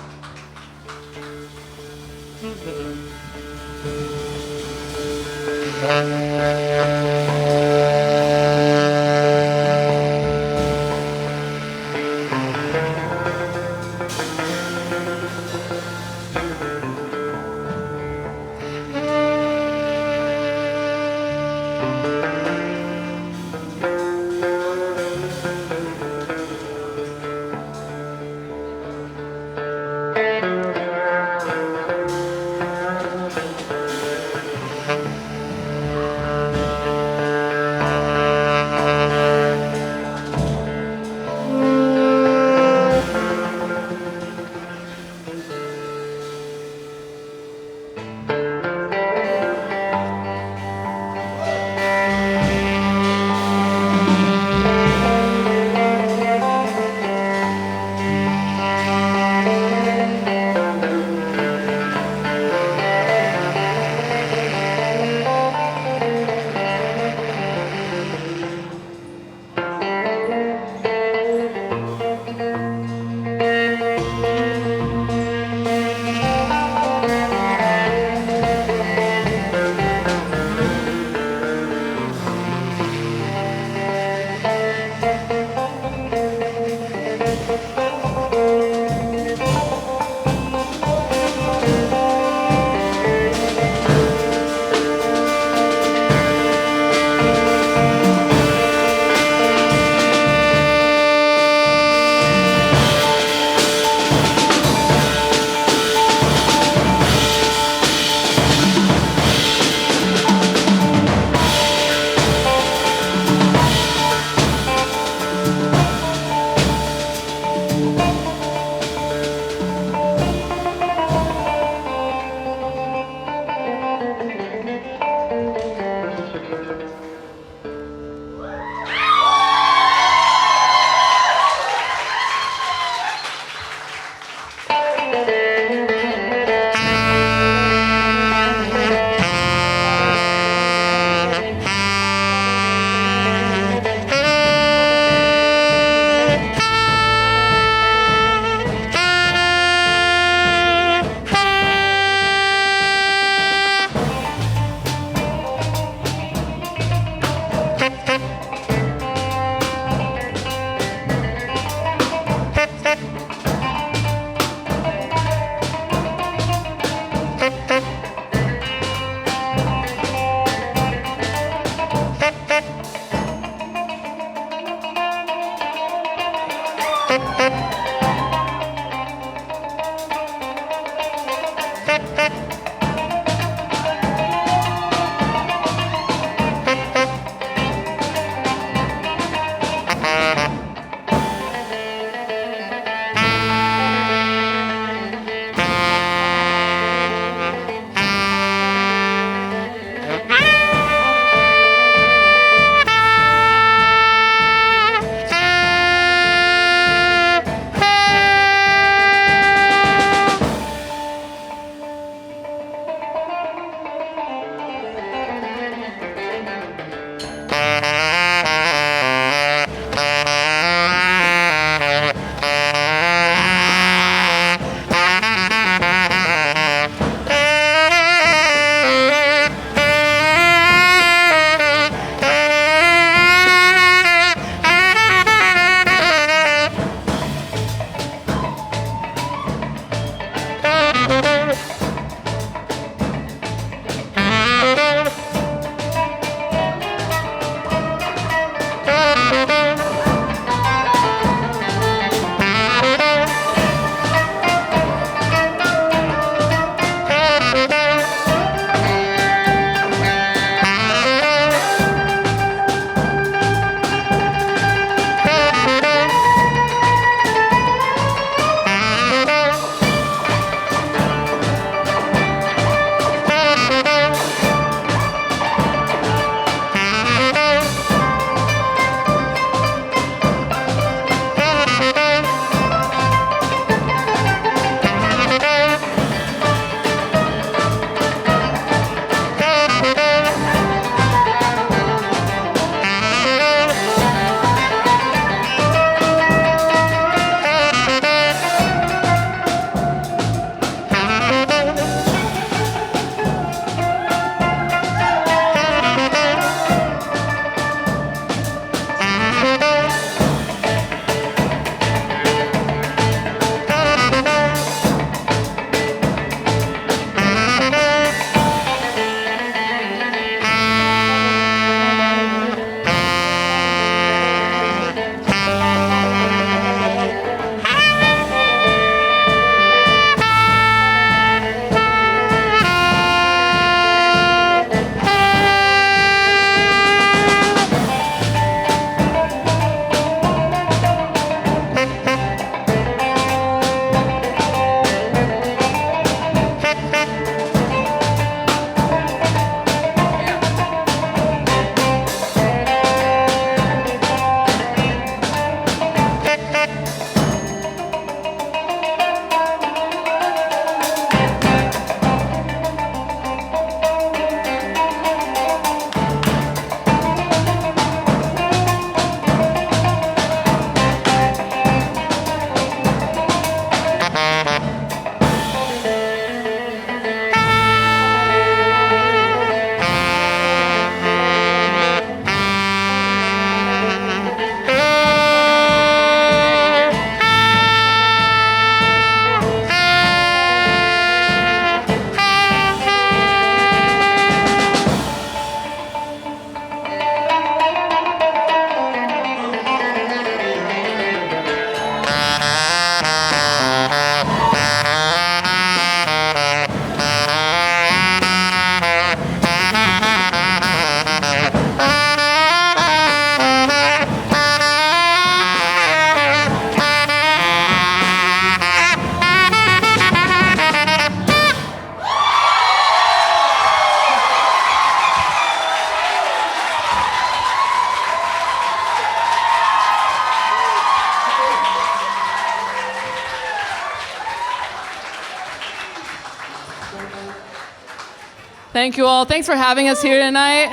Thank you all. Thanks for having us here tonight.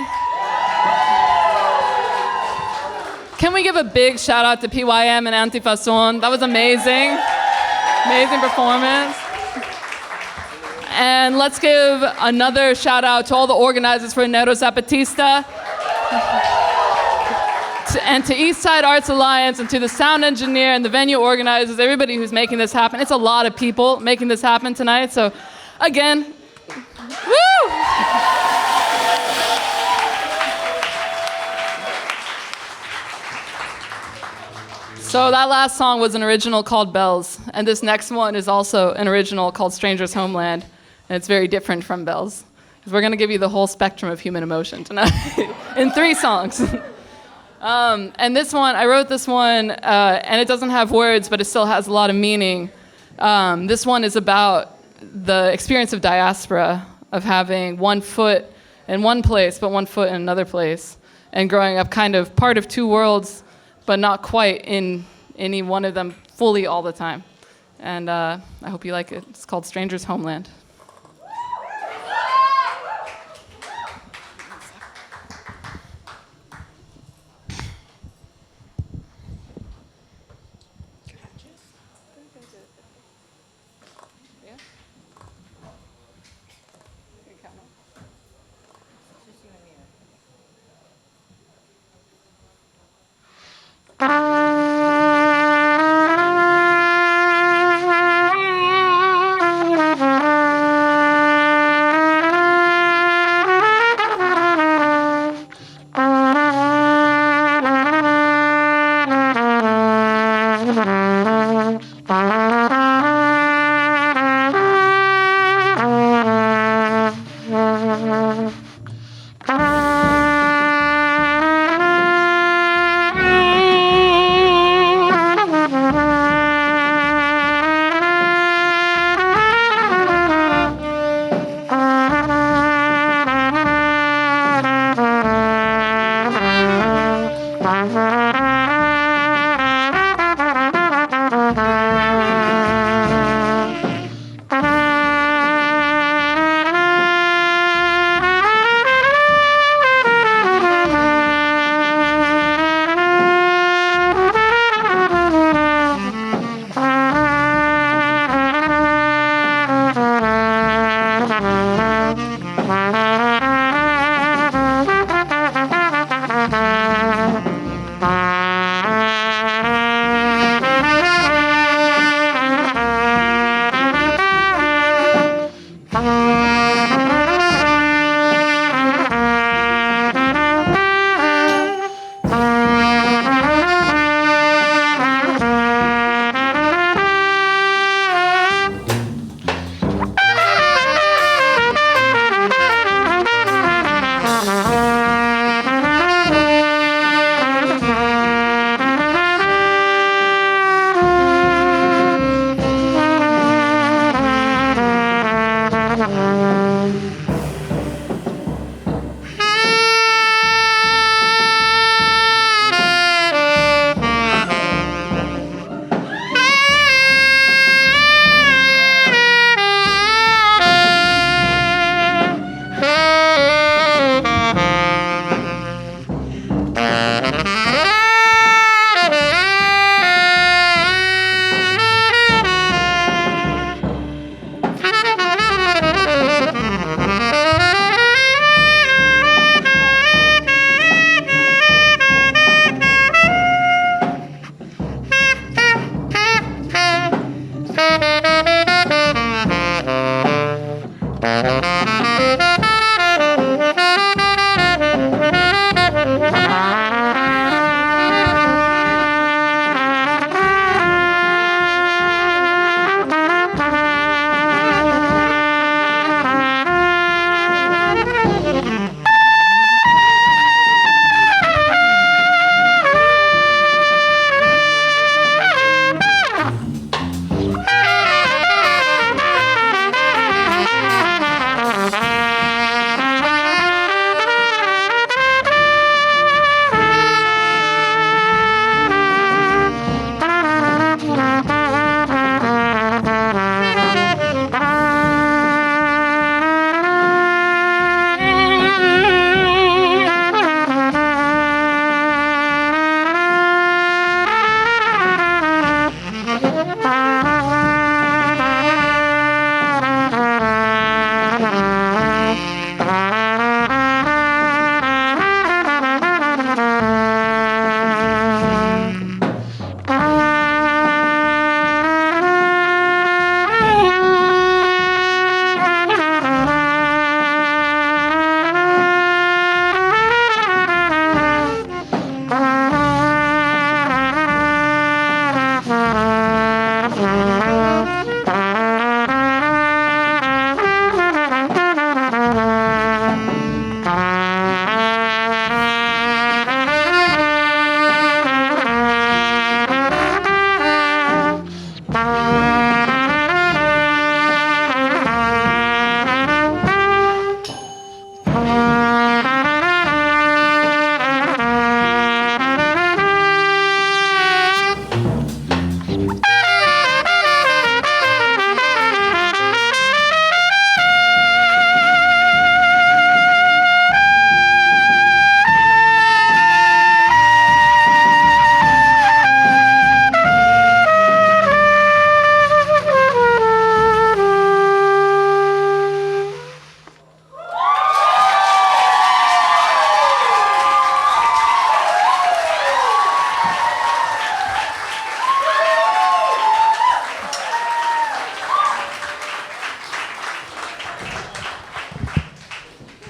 Can we give a big shout out to PYM and Antifason? That was amazing. Amazing performance. And let's give another shout out to all the organizers for Enero Zapatista, and to Eastside Arts Alliance, and to the sound engineer and the venue organizers, everybody who's making this happen. It's a lot of people making this happen tonight. So again, woo! So that last song was an original called Bells, and this next one is also an original called Stranger's Homeland, and it's very different from Bells. Because we're going to give you the whole spectrum of human emotion tonight in 3 songs. And this one, I wrote this one, and it doesn't have words, but it still has a lot of meaning. This one is about the experience of diaspora, of having one foot in one place, but one foot in another place, and growing up kind of part of 2 worlds, but not quite in any one of them fully all the time. And I hope you like it. It's called Stranger's Homeland.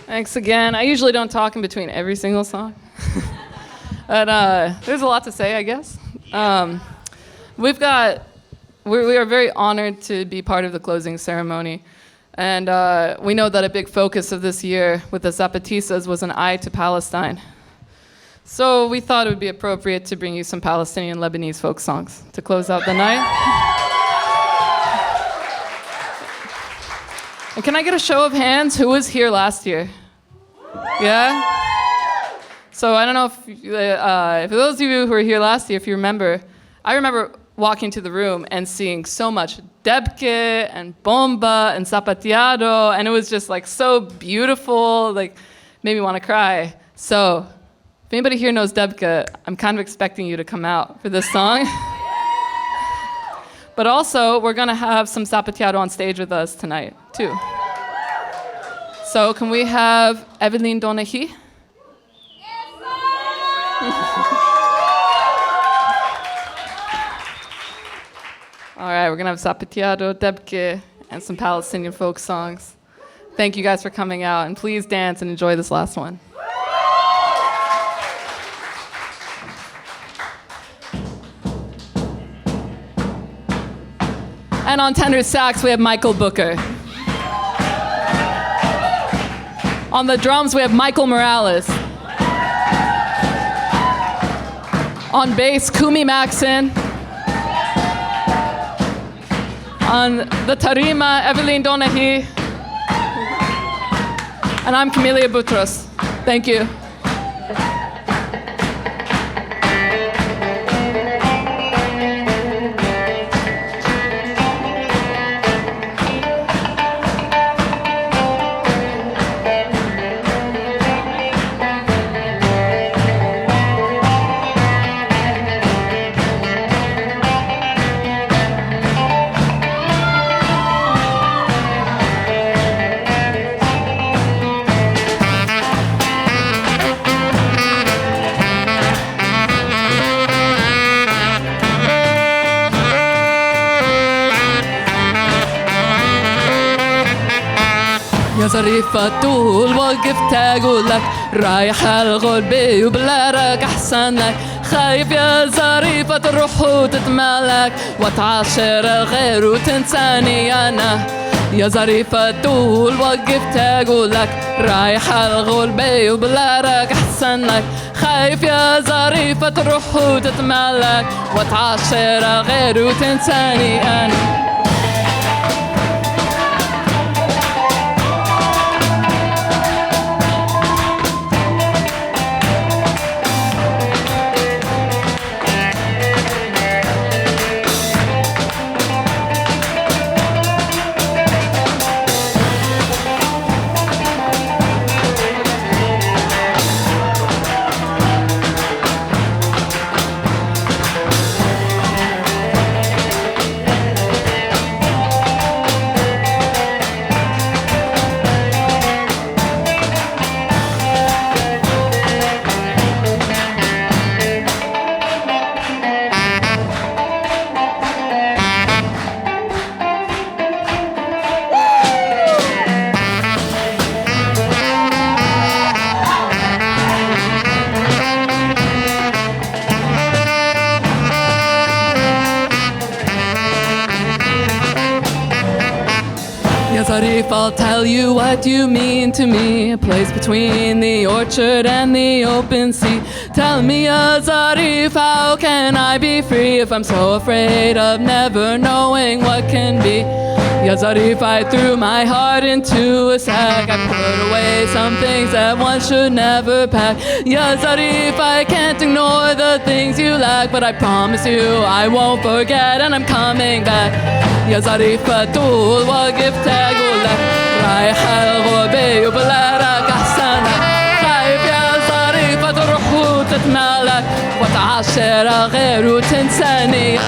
Thanks again. I usually don't talk in between every single song. But there's a lot to say, I guess. We are very honored to be part of the closing ceremony. And we know that a big focus of this year with the Zapatistas was an eye to Palestine. So we thought it would be appropriate to bring you some Palestinian Lebanese folk songs to close out the night. And can I get a show of hands? Who was here last year? Yeah? So I don't know if for those of you who were here last year, if you remember, I remember walking to the room and seeing so much debke and bomba and zapateado, and it was just like so beautiful, like made me want to cry. So if anybody here knows debke, I'm kind of expecting you to come out for this song. But also, we're gonna have some zapateado on stage with us tonight, too. So can we have Evelyn Donahi? All right, we're gonna have zapateado, debke, and some Palestinian folk songs. Thank you guys for coming out, and please dance and enjoy this last one. And on tenor sax, we have Michael Booker. On the drums, we have Michael Morales. On bass, Kumi Maxon. On the tarima, Evelyn Donahi. And I'm Camelia Boutros. Thank you. ظريفة طول وقفت أقول لك رايح الغربة وبلارك أحسن لك خايف يا ظريفة تروح وتتملك وتعاشر الغير وتنساني أنا يا ظريفة طول وقفت أقول لك رايح الغربة وبلارك أحسن لك خايف يا ظريفة تروح وتتملك وتعاشر الغير وتنساني أنا I'll tell you what you mean to me. A place between the orchard and the open sea. Tell me, Zarif, how can I be free if I'm so afraid of never knowing what can be? Ya Zarif, I threw my heart into a sack. I put away some things that one should never pack. Ya Zarif, I can't ignore the things you lack, but I promise you I won't forget and I'm coming back. يا ظريفة طول وقفت أقول لك رايح الغربة وبلارك أحسن لك خايف يا ظريفة تروح وتتملك وتعاشر غير وتنساني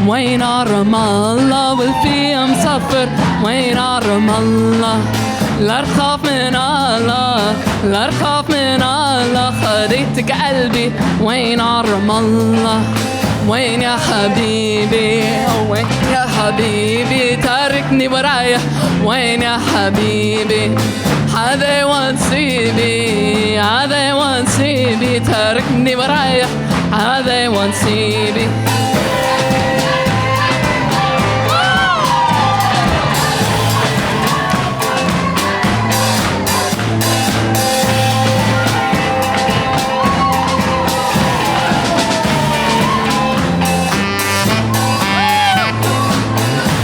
وين رام الله والفي مسافر وين رام الله لا تخاف من الله لا تخاف من الله خديتك قلبي وين رام الله وين يا حبيبي وين يا حبيبي تاركني ورايح وين يا حبيبي هذا ونصيبي هذا ونصيبي تاركني ورايح هذا ونصيبي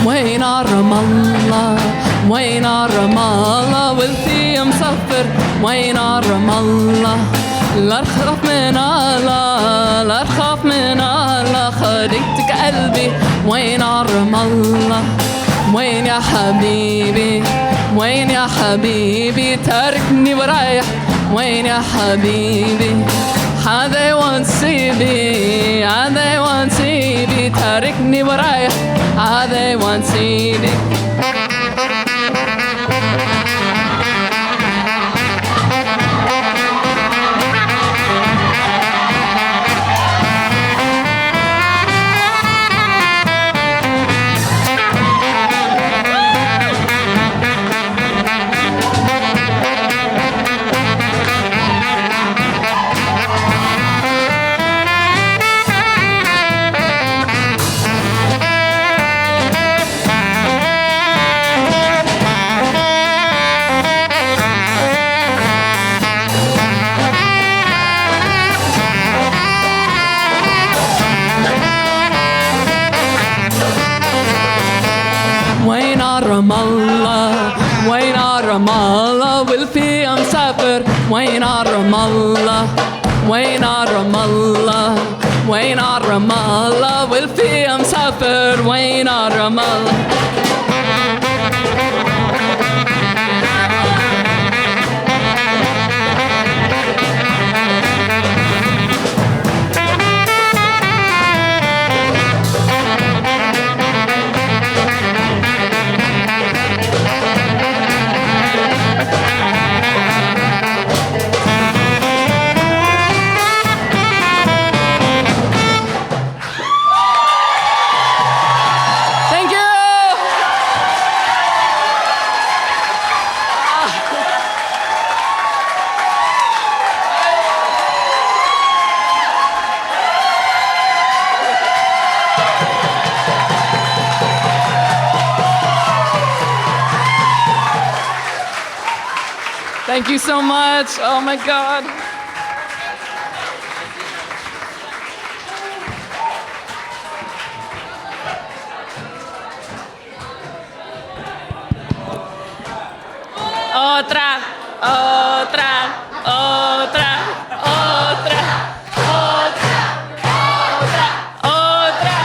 وين رام الله وين رام الله والفي مسافر وين رام الله لا تخاف من الله لا تخاف من الله خديتك قلبي وين رام الله وين يا حبيبي وين يا حبيبي تاركني ورايح وين يا حبيبي هذا ونصيبي هذا ونصيبي تاركني ورايح هذا ونصيبي رام الله وين رام الله والفي مسافر وين رام الله وين رام الله وين رام الله والفي مسافر وين رام الله Thank you so much. Oh my God. Otra, otra, otra, otra, otra, otra, otra.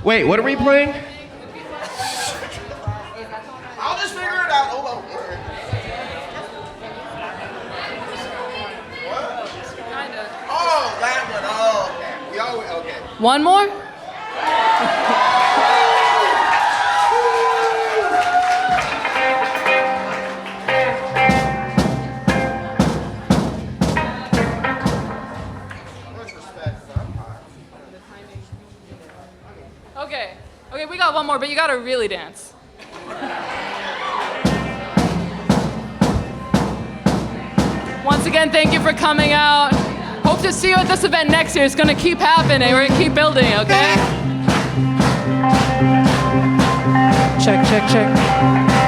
Wait, what are we playing? I'll just figure it out. Hold on. Oh, that one. Oh, okay. We all okay. One more? Okay, we got one more, but you gotta really dance. Once again, thank you for coming out. Hope to see you at this event next year. It's gonna keep happening. We're gonna keep building, okay? Check, check, check.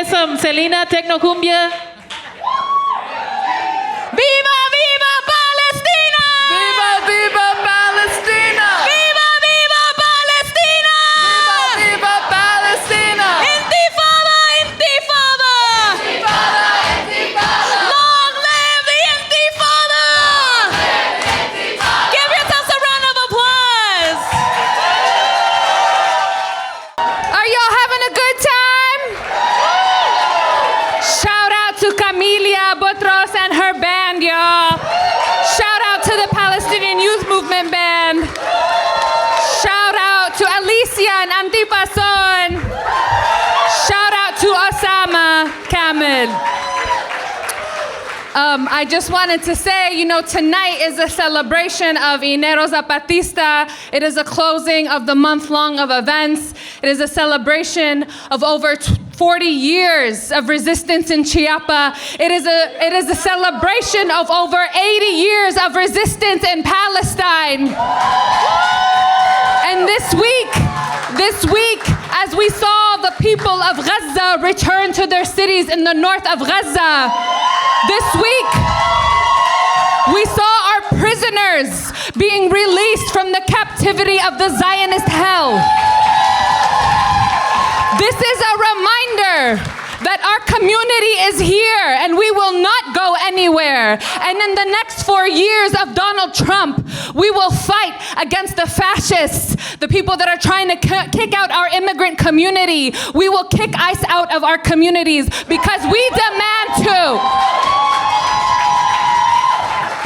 some Selena techno cumbia? Viva, viva Palestina! Viva, viva Palestina! Viva, viva Palestina! Viva, viva Palestina! Intifada, intifada! Intifada, intifada! Long live the intifada! Give yourselves a round of applause. Are y'all having a good time? Shout out to Camilia Butros and her band, y'all. Shout out to the Palestinian Youth Movement Band. Shout out to Alicia and Antifa Son. Shout out to Osama Kamel. I just wanted to say, tonight is a celebration of Enero Zapatista. It is a closing of the month-long of events. It is a celebration of over 40 years of resistance in Chiapa. It is a celebration of over 80 years of resistance in Palestine. And this week, as we saw the people of Gaza return to their cities in the north of Gaza, this week, we saw our prisoners being released from the captivity of the Zionist hell. This is a reminder that our community is here and we will not go anywhere. And in the next 4 years of Donald Trump, we will fight against the fascists, the people that are trying to kick out our immigrant community. We will kick ICE out of our communities because we demand to.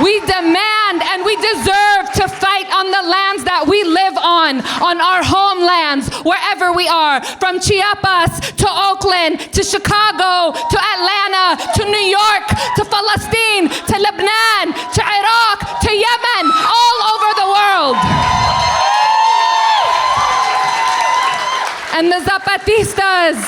We demand and we deserve to fight on the lands that we live on our homelands, wherever we are, from Chiapas to Oakland, to Chicago, to Atlanta, to New York, to Palestine, to Lebanon, to Iraq, to Yemen, all over the world. And the Zapatistas,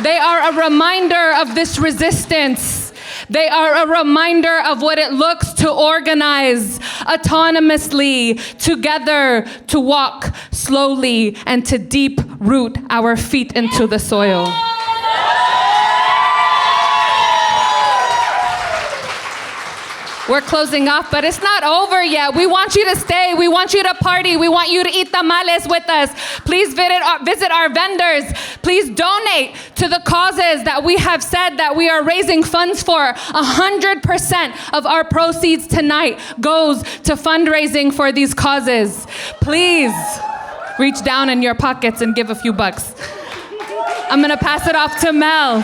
they are a reminder of this resistance. They are a reminder of what it looks to organize autonomously, together, to walk slowly, and to deep root our feet into the soil. We're closing off, but it's not over yet. We want you to stay. We want you to party. We want you to eat tamales with us. Please visit our vendors. Please donate to the causes that we have said that we are raising funds for. 100% of our proceeds tonight goes to fundraising for these causes. Please reach down in your pockets and give a few bucks. I'm gonna pass it off to Mel.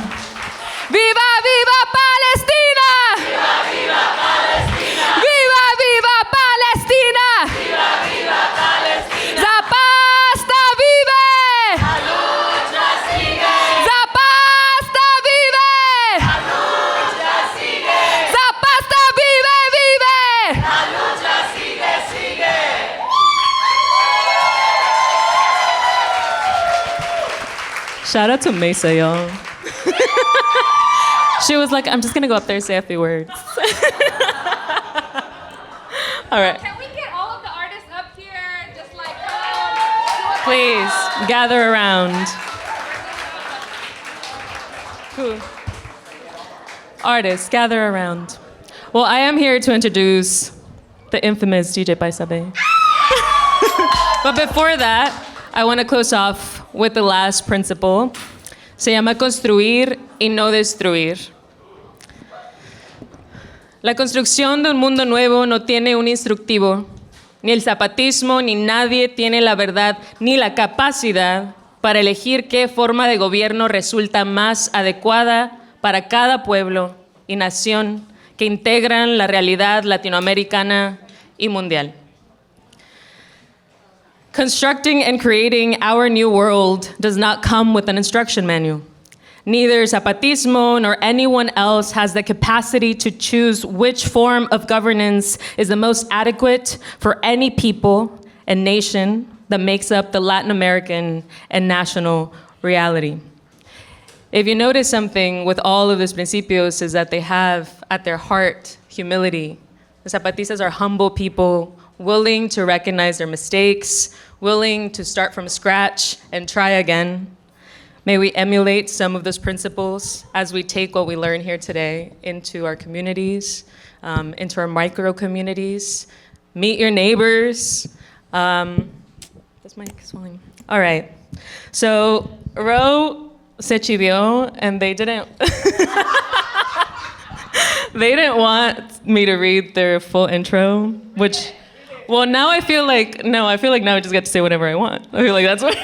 Viva, viva Palestina! Viva, viva Palestina! Viva, viva Palestina! Viva, viva Palestina! Zapatista vive! La lucha sigue! Zapatista vive! La lucha sigue! Zapatista vive, vive! La lucha sigue, sigue! Shout out to Mesa, y'all. She was like, I'm just gonna go up there and say a few words. All right. Can we get all of the artists up here? Just like, Please, gather around. Cool. Artists, gather around. Well, I am here to introduce the infamous DJ Paisabe. But before that, I want to close off with the last principle. Se llama construir y no destruir. La construcción de un mundo nuevo no tiene un instructivo. Ni el zapatismo ni nadie tiene la verdad ni la capacidad para elegir qué forma de gobierno resulta más adecuada para cada pueblo y nación que integran la realidad latinoamericana y mundial. Constructing and creating our new world does not come with an instruction manual. Neither Zapatismo nor anyone else has the capacity to choose which form of governance is the most adequate for any people and nation that makes up the Latin American and national reality. If you notice something with all of these principios is that they have at their heart humility. The Zapatistas are humble people, willing to recognize their mistakes, willing to start from scratch and try again. May we emulate some of those principles as we take what we learn here today into our communities, into our micro communities. Meet your neighbors. This mic is swelling. All right. So Ro se chivió, and they didn't they didn't want me to read their full intro, which, well, now I feel like now I just get to say whatever I want. I feel like that's what.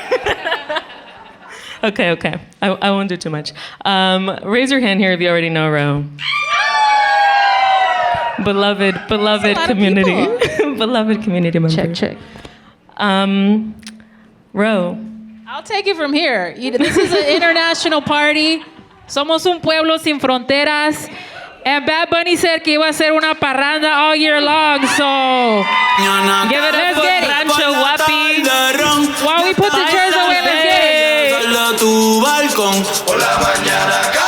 Okay. I won't do too much. Raise your hand here if you already know Ro. Beloved community. Beloved community member. Check. Ro. I'll take it from here. This is an international party. Somos un pueblo sin fronteras. And Bad Bunny said que iba a hacer una parranda all year long, so give it up for Rancho Guapi. While we put the chairs away, let's get it.